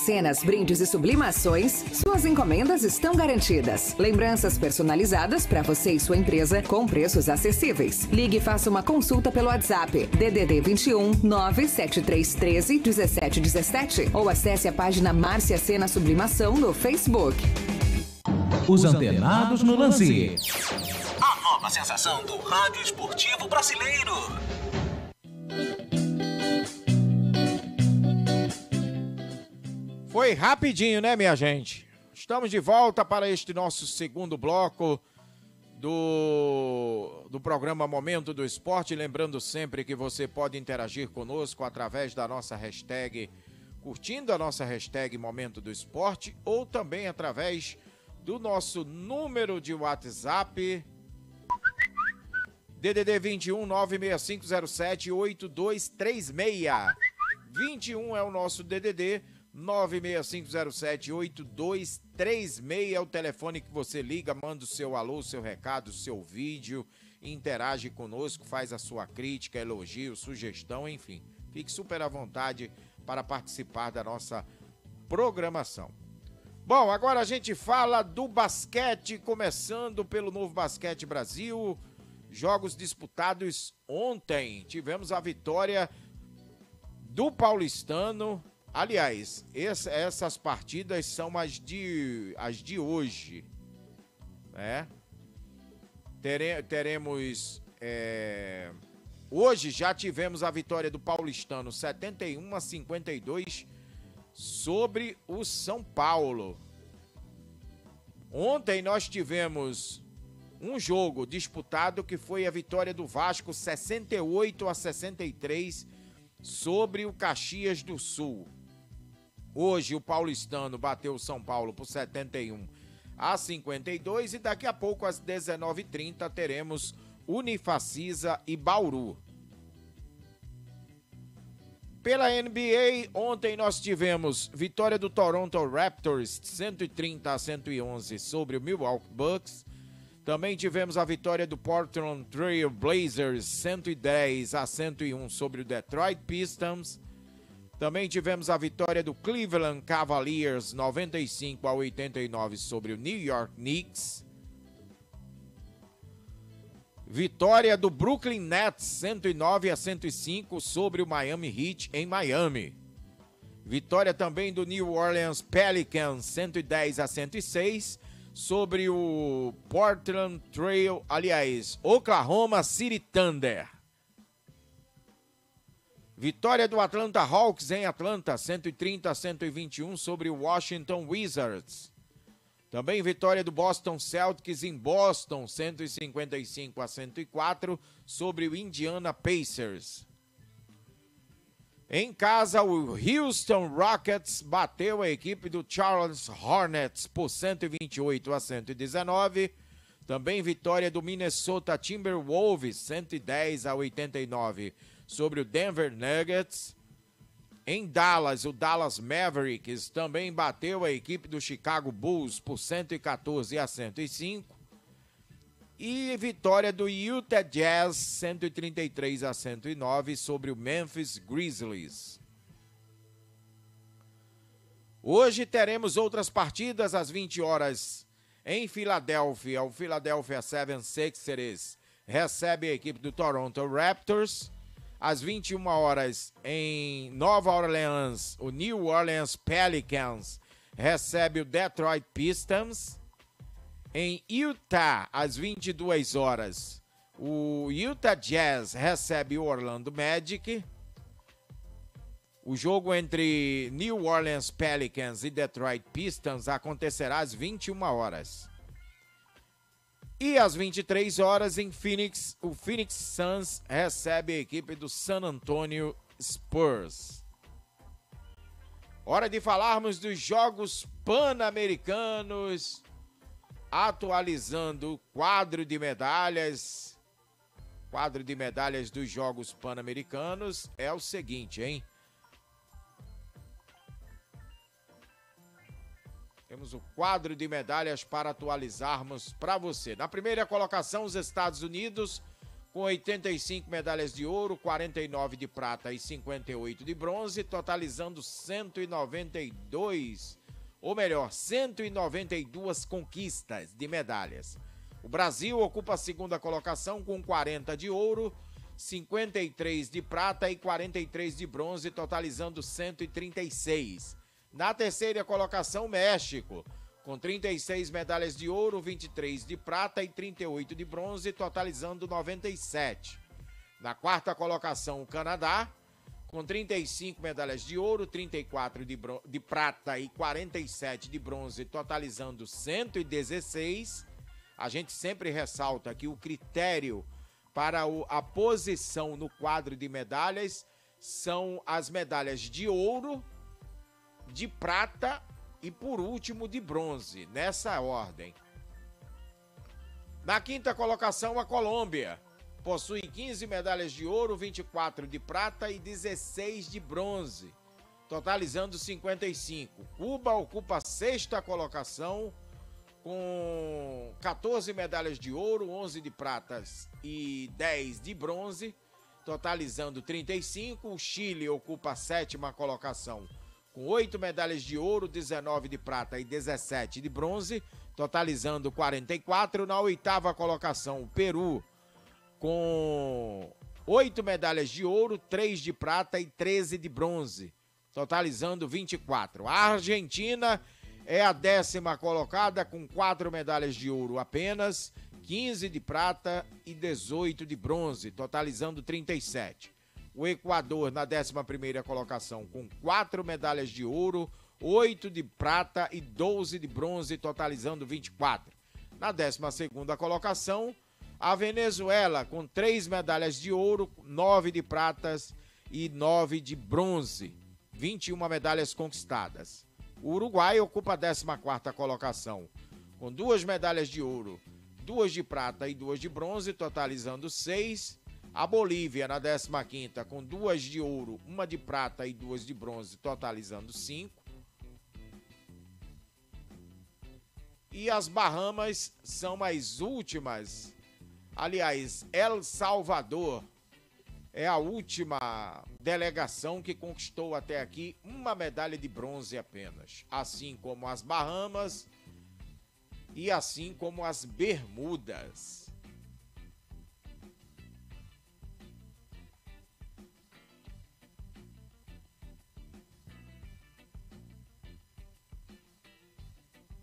Cenas, Brindes e Sublimações, suas encomendas estão garantidas. Lembranças personalizadas para você e sua empresa com preços acessíveis. Ligue e faça uma consulta pelo WhatsApp DDD 21 97313 1717 ou acesse a página Márcia Cena Sublimação no Facebook. Os antenados no lance. A nova sensação do rádio esportivo brasileiro. Foi rapidinho, né, minha gente? Estamos de volta para este nosso segundo bloco do programa Momento do Esporte. Lembrando sempre que você pode interagir conosco através da nossa hashtag, curtindo a nossa hashtag Momento do Esporte, ou também através do nosso número de WhatsApp, DDD 21 96507 8236. 21 é o nosso DDD, 96507-8236 é o telefone que você liga, manda o seu alô, o seu recado, o seu vídeo, interage conosco, faz a sua crítica, elogio, sugestão, enfim. Fique super à vontade para participar da nossa programação. Bom, agora a gente fala do basquete, começando pelo Novo Basquete Brasil. Jogos disputados ontem. Tivemos a vitória do Paulistano. Aliás, essas partidas são as de hoje, né? Teremos... hoje já tivemos a vitória do Paulistano, 71-52, sobre o São Paulo. Ontem nós tivemos um jogo disputado que foi a vitória do Vasco, 68-63, sobre o Caxias do Sul. Hoje o Paulistano bateu o São Paulo por 71-52 e daqui a pouco às 19h30 teremos Unifacisa e Bauru. Pela NBA, ontem nós tivemos vitória do Toronto Raptors 130-111 sobre o Milwaukee Bucks. Também tivemos a vitória do Portland Trail Blazers 110-101 sobre o Detroit Pistons. Também tivemos a vitória do Cleveland Cavaliers 95-89 sobre o New York Knicks. Vitória do Brooklyn Nets 109-105 sobre o Miami Heat em Miami. Vitória também do New Orleans Pelicans 110-106 sobre o Oklahoma City Thunder. Vitória do Atlanta Hawks em Atlanta, 130-121 sobre o Washington Wizards. Também vitória do Boston Celtics em Boston, 155-104 sobre o Indiana Pacers. Em casa, o Houston Rockets bateu a equipe do Charlotte Hornets por 128-119. Também vitória do Minnesota Timberwolves, 110-89 sobre o Denver Nuggets. Em Dallas, o Dallas Mavericks também bateu a equipe do Chicago Bulls por 114-105. E vitória do Utah Jazz, 133-109 sobre o Memphis Grizzlies. Hoje teremos outras partidas às 20 horas em Filadélfia. O Philadelphia 76ers recebe a equipe do Toronto Raptors. Às 21 horas em Nova Orleans, o New Orleans Pelicans recebe o Detroit Pistons. Em Utah, às 22 horas, o Utah Jazz recebe o Orlando Magic. O jogo entre New Orleans Pelicans e Detroit Pistons acontecerá às 21 horas. E às 23 horas, em Phoenix, o Phoenix Suns recebe a equipe do San Antonio Spurs. Hora de falarmos dos Jogos Pan-Americanos, atualizando o quadro de medalhas. O quadro de medalhas dos Jogos Pan-Americanos é o seguinte, hein? Temos o quadro de medalhas para atualizarmos para você. Na primeira colocação, os Estados Unidos, com 85 medalhas de ouro, 49 de prata e 58 de bronze, totalizando 192 conquistas de medalhas. O Brasil ocupa a segunda colocação com 40 de ouro, 53 de prata e 43 de bronze, totalizando 136. Na terceira colocação, México, com 36 medalhas de ouro, 23 de prata e 38 de bronze, totalizando 97. Na quarta colocação, o Canadá, com 35 medalhas de ouro, 34 de prata e 47 de bronze, totalizando 116. A gente sempre ressalta que o critério para a posição no quadro de medalhas são as medalhas de ouro, de prata e, por último, de bronze, nessa ordem. Na quinta colocação, a Colômbia possui 15 medalhas de ouro, 24 de prata e 16 de bronze, totalizando 55. Cuba ocupa a sexta colocação com 14 medalhas de ouro, 11 de pratas e 10 de bronze, totalizando 35. O Chile ocupa a sétima colocação com 8 medalhas de ouro, 19 de prata e 17 de bronze, totalizando 44. Na oitava colocação, o Peru, com 8 medalhas de ouro, 3 de prata e 13 de bronze, totalizando 24. A Argentina é a 10ª colocada, com 4 medalhas de ouro apenas, 15 de prata e 18 de bronze, totalizando 37. O Equador na 11ª colocação, com 4 medalhas de ouro, 8 de prata e 12 de bronze, totalizando 24. Na 12ª colocação, a Venezuela, com 3 medalhas de ouro, 9 de pratas e 9 de bronze, 21 medalhas conquistadas. O Uruguai ocupa a 14ª colocação, com 2 medalhas de ouro, 2 de prata e 2 de bronze, totalizando 6. A Bolívia, na 15ª, com 2 de ouro, 1 de prata e 2 de bronze, totalizando 5. E as Bahamas são as últimas. Aliás, El Salvador é a última delegação que conquistou até aqui 1 medalha de bronze apenas, assim como as Bahamas e assim como as Bermudas.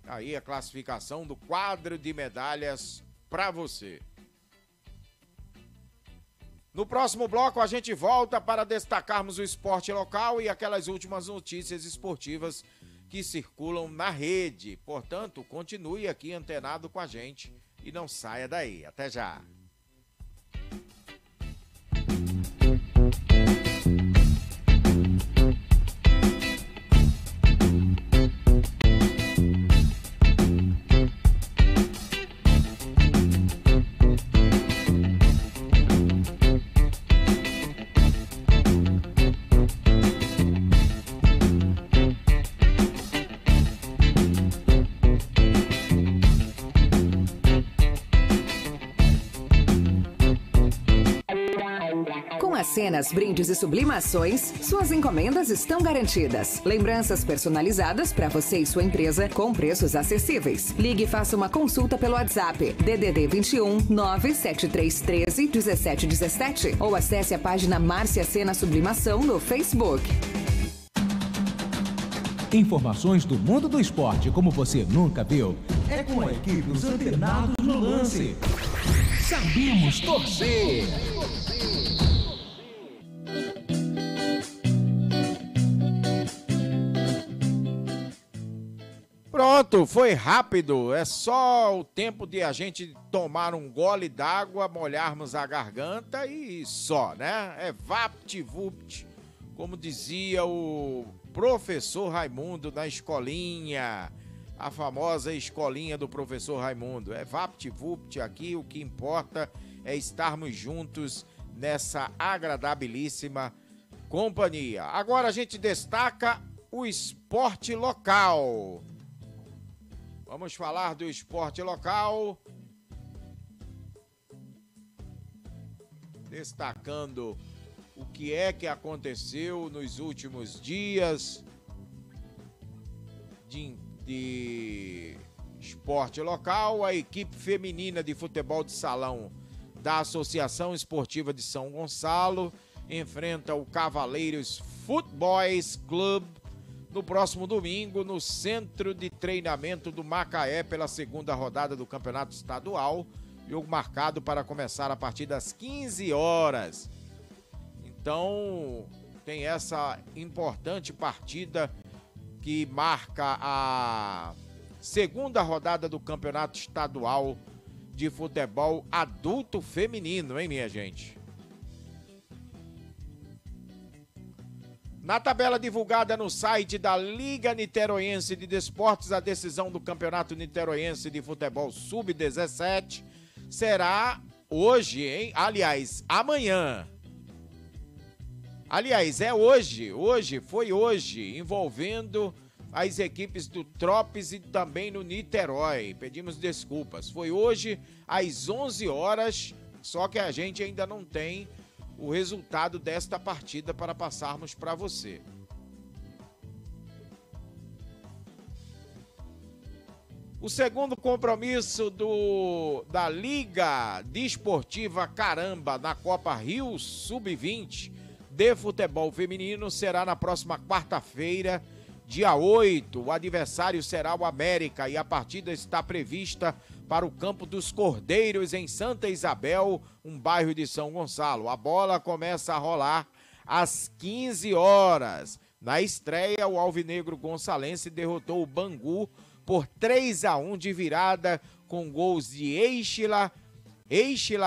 Aí a classificação do quadro de medalhas para você. No próximo bloco a gente volta para destacarmos o esporte local e aquelas últimas notícias esportivas que circulam na rede. Portanto, continue aqui antenado com a gente e não saia daí. Até já. Cenas, brindes e sublimações, suas encomendas estão garantidas. Lembranças personalizadas para você e sua empresa com preços acessíveis. Ligue e faça uma consulta pelo WhatsApp DDD 21 97313 1717 ou acesse a página Márcia Cena Sublimação no Facebook. Informações do mundo do esporte como você nunca viu. É com a equipe Os Antenados no Lance. Sabemos torcer. Pronto, foi rápido. É só o tempo de a gente tomar um gole d'água, molharmos a garganta e só, né? É vapt-vupt, como dizia o professor Raimundo na escolinha, a famosa escolinha do professor Raimundo. É vapt-vupt aqui, o que importa é estarmos juntos nessa agradabilíssima companhia. Agora a gente destaca o esporte local. Vamos falar do esporte local. destacando o que é que aconteceu nos últimos dias de esporte local. A equipe feminina de futebol de salão da Associação Esportiva de São Gonçalo enfrenta o Cavaleiros Footboys Club no próximo domingo no Centro de Treinamento do Macaé pela segunda rodada do Campeonato Estadual. Jogo marcado para começar a partir das 15 horas. Então, tem essa importante partida que marca a segunda rodada do Campeonato Estadual de Futebol Adulto Feminino, hein, minha gente? Na tabela divulgada no site da Liga Niteroense de Desportos, a decisão do Campeonato Niteroense de Futebol Sub-17 será hoje, hein? Aliás, amanhã. Aliás, é hoje. Foi hoje, envolvendo as equipes do Tropes e também no Niterói. Pedimos desculpas. Foi hoje às 11 horas, só que a gente ainda não tem o resultado desta partida para passarmos para você. O segundo compromisso da Liga Desportiva Caramba na Copa Rio Sub-20 de futebol feminino será na próxima quarta-feira, dia 8. O adversário será o América e a partida está prevista para o Campo dos Cordeiros, em Santa Isabel, um bairro de São Gonçalo. A bola começa a rolar às 15 horas. Na estreia, o alvinegro gonçalense derrotou o Bangu por 3-1 de virada, com gols de Eixila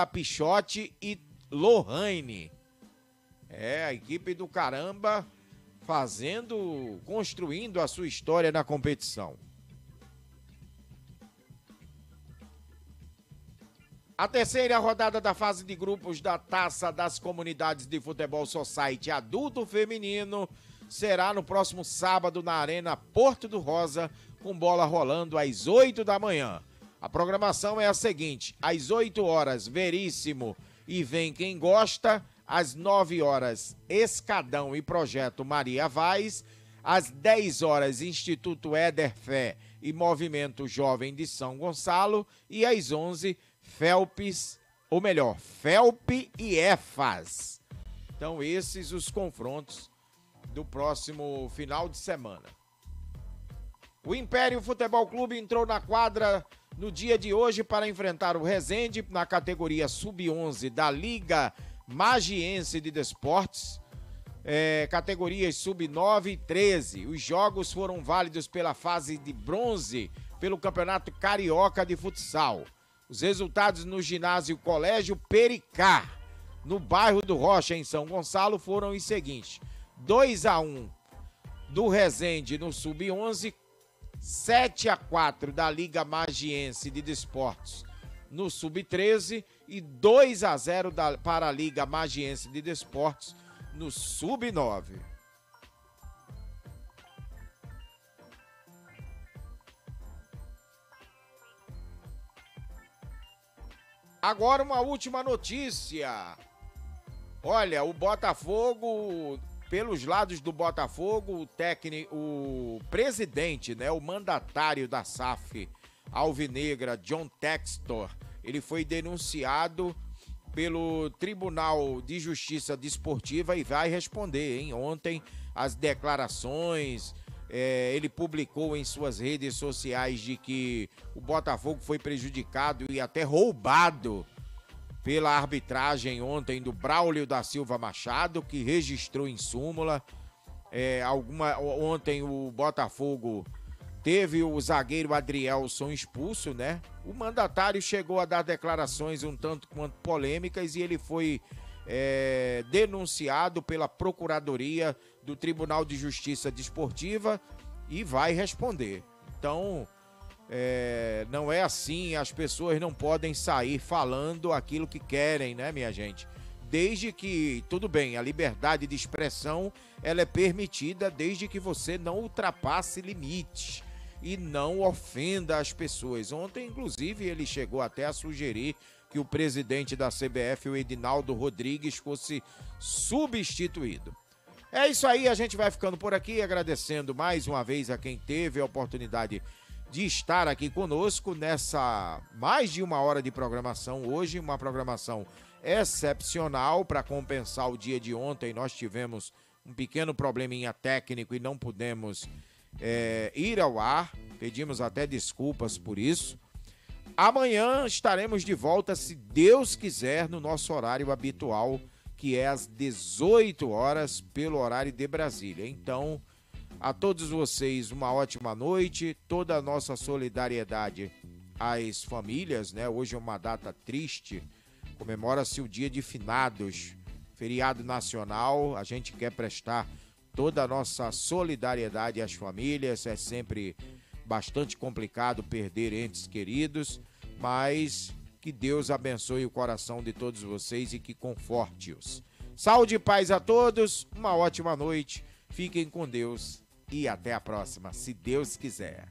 Pichote e Lohane. A equipe do Caramba construindo a sua história na competição. A terceira rodada da fase de grupos da Taça das Comunidades de Futebol Society Adulto Feminino será no próximo sábado na Arena Porto do Rosa, com bola rolando às 8 da manhã. A programação é a seguinte: às 8 horas, Veríssimo e Vem Quem Gosta. Às 9 horas, Escadão e Projeto Maria Vaz. Às 10 horas, Instituto Éder Fé e Movimento Jovem de São Gonçalo. E às 11, Felpe e EFAS. Então, esses os confrontos do próximo final de semana. O Império Futebol Clube entrou na quadra no dia de hoje para enfrentar o Resende na categoria Sub-11 da Liga Magiense de Desportos, categorias Sub-9 e 13. Os jogos foram válidos pela fase de bronze pelo Campeonato Carioca de Futsal. Os resultados no ginásio Colégio Pericá, no bairro do Rocha, em São Gonçalo, foram os seguintes: 2-1 do Resende no Sub-11, 7-4 da Liga Magiense de Desportos no Sub-13 e 2-0 para a Liga Magiense de Desportos no Sub-9. Agora uma última notícia. Olha, o Botafogo, pelos lados do Botafogo, o presidente, né, o mandatário da SAF alvinegra, John Textor, ele foi denunciado pelo Tribunal de Justiça Desportiva e vai responder, hein? Ontem, as declarações, ele publicou em suas redes sociais de que o Botafogo foi prejudicado e até roubado pela arbitragem ontem do Braulio da Silva Machado, que registrou em súmula. Ontem o Botafogo teve o zagueiro Adrielson expulso, né? O mandatário chegou a dar declarações um tanto quanto polêmicas e ele foi denunciado pela Procuradoria do Tribunal de Justiça Desportiva e vai responder. Então, não é assim, as pessoas não podem sair falando aquilo que querem, né, minha gente? Desde que, tudo bem, a liberdade de expressão, ela é permitida desde que você não ultrapasse limites e não ofenda as pessoas. Ontem, inclusive, ele chegou até a sugerir que o presidente da CBF, o Edinaldo Rodrigues, fosse substituído. É isso aí, a gente vai ficando por aqui, agradecendo mais uma vez a quem teve a oportunidade de estar aqui conosco nessa mais de 1 hora de programação hoje, uma programação excepcional para compensar o dia de ontem. Nós tivemos um pequeno probleminha técnico e não pudemos ir ao ar, pedimos até desculpas por isso. Amanhã estaremos de volta, se Deus quiser, no nosso horário habitual, que é às 18 horas, pelo horário de Brasília. Então, a todos vocês, uma ótima noite, toda a nossa solidariedade às famílias, né? Hoje é uma data triste, comemora-se o Dia de Finados, feriado nacional. A gente quer prestar toda a nossa solidariedade às famílias. É sempre bastante complicado perder entes queridos, mas que Deus abençoe o coração de todos vocês e que conforte-os. Saúde e paz a todos, uma ótima noite, fiquem com Deus e até a próxima, se Deus quiser.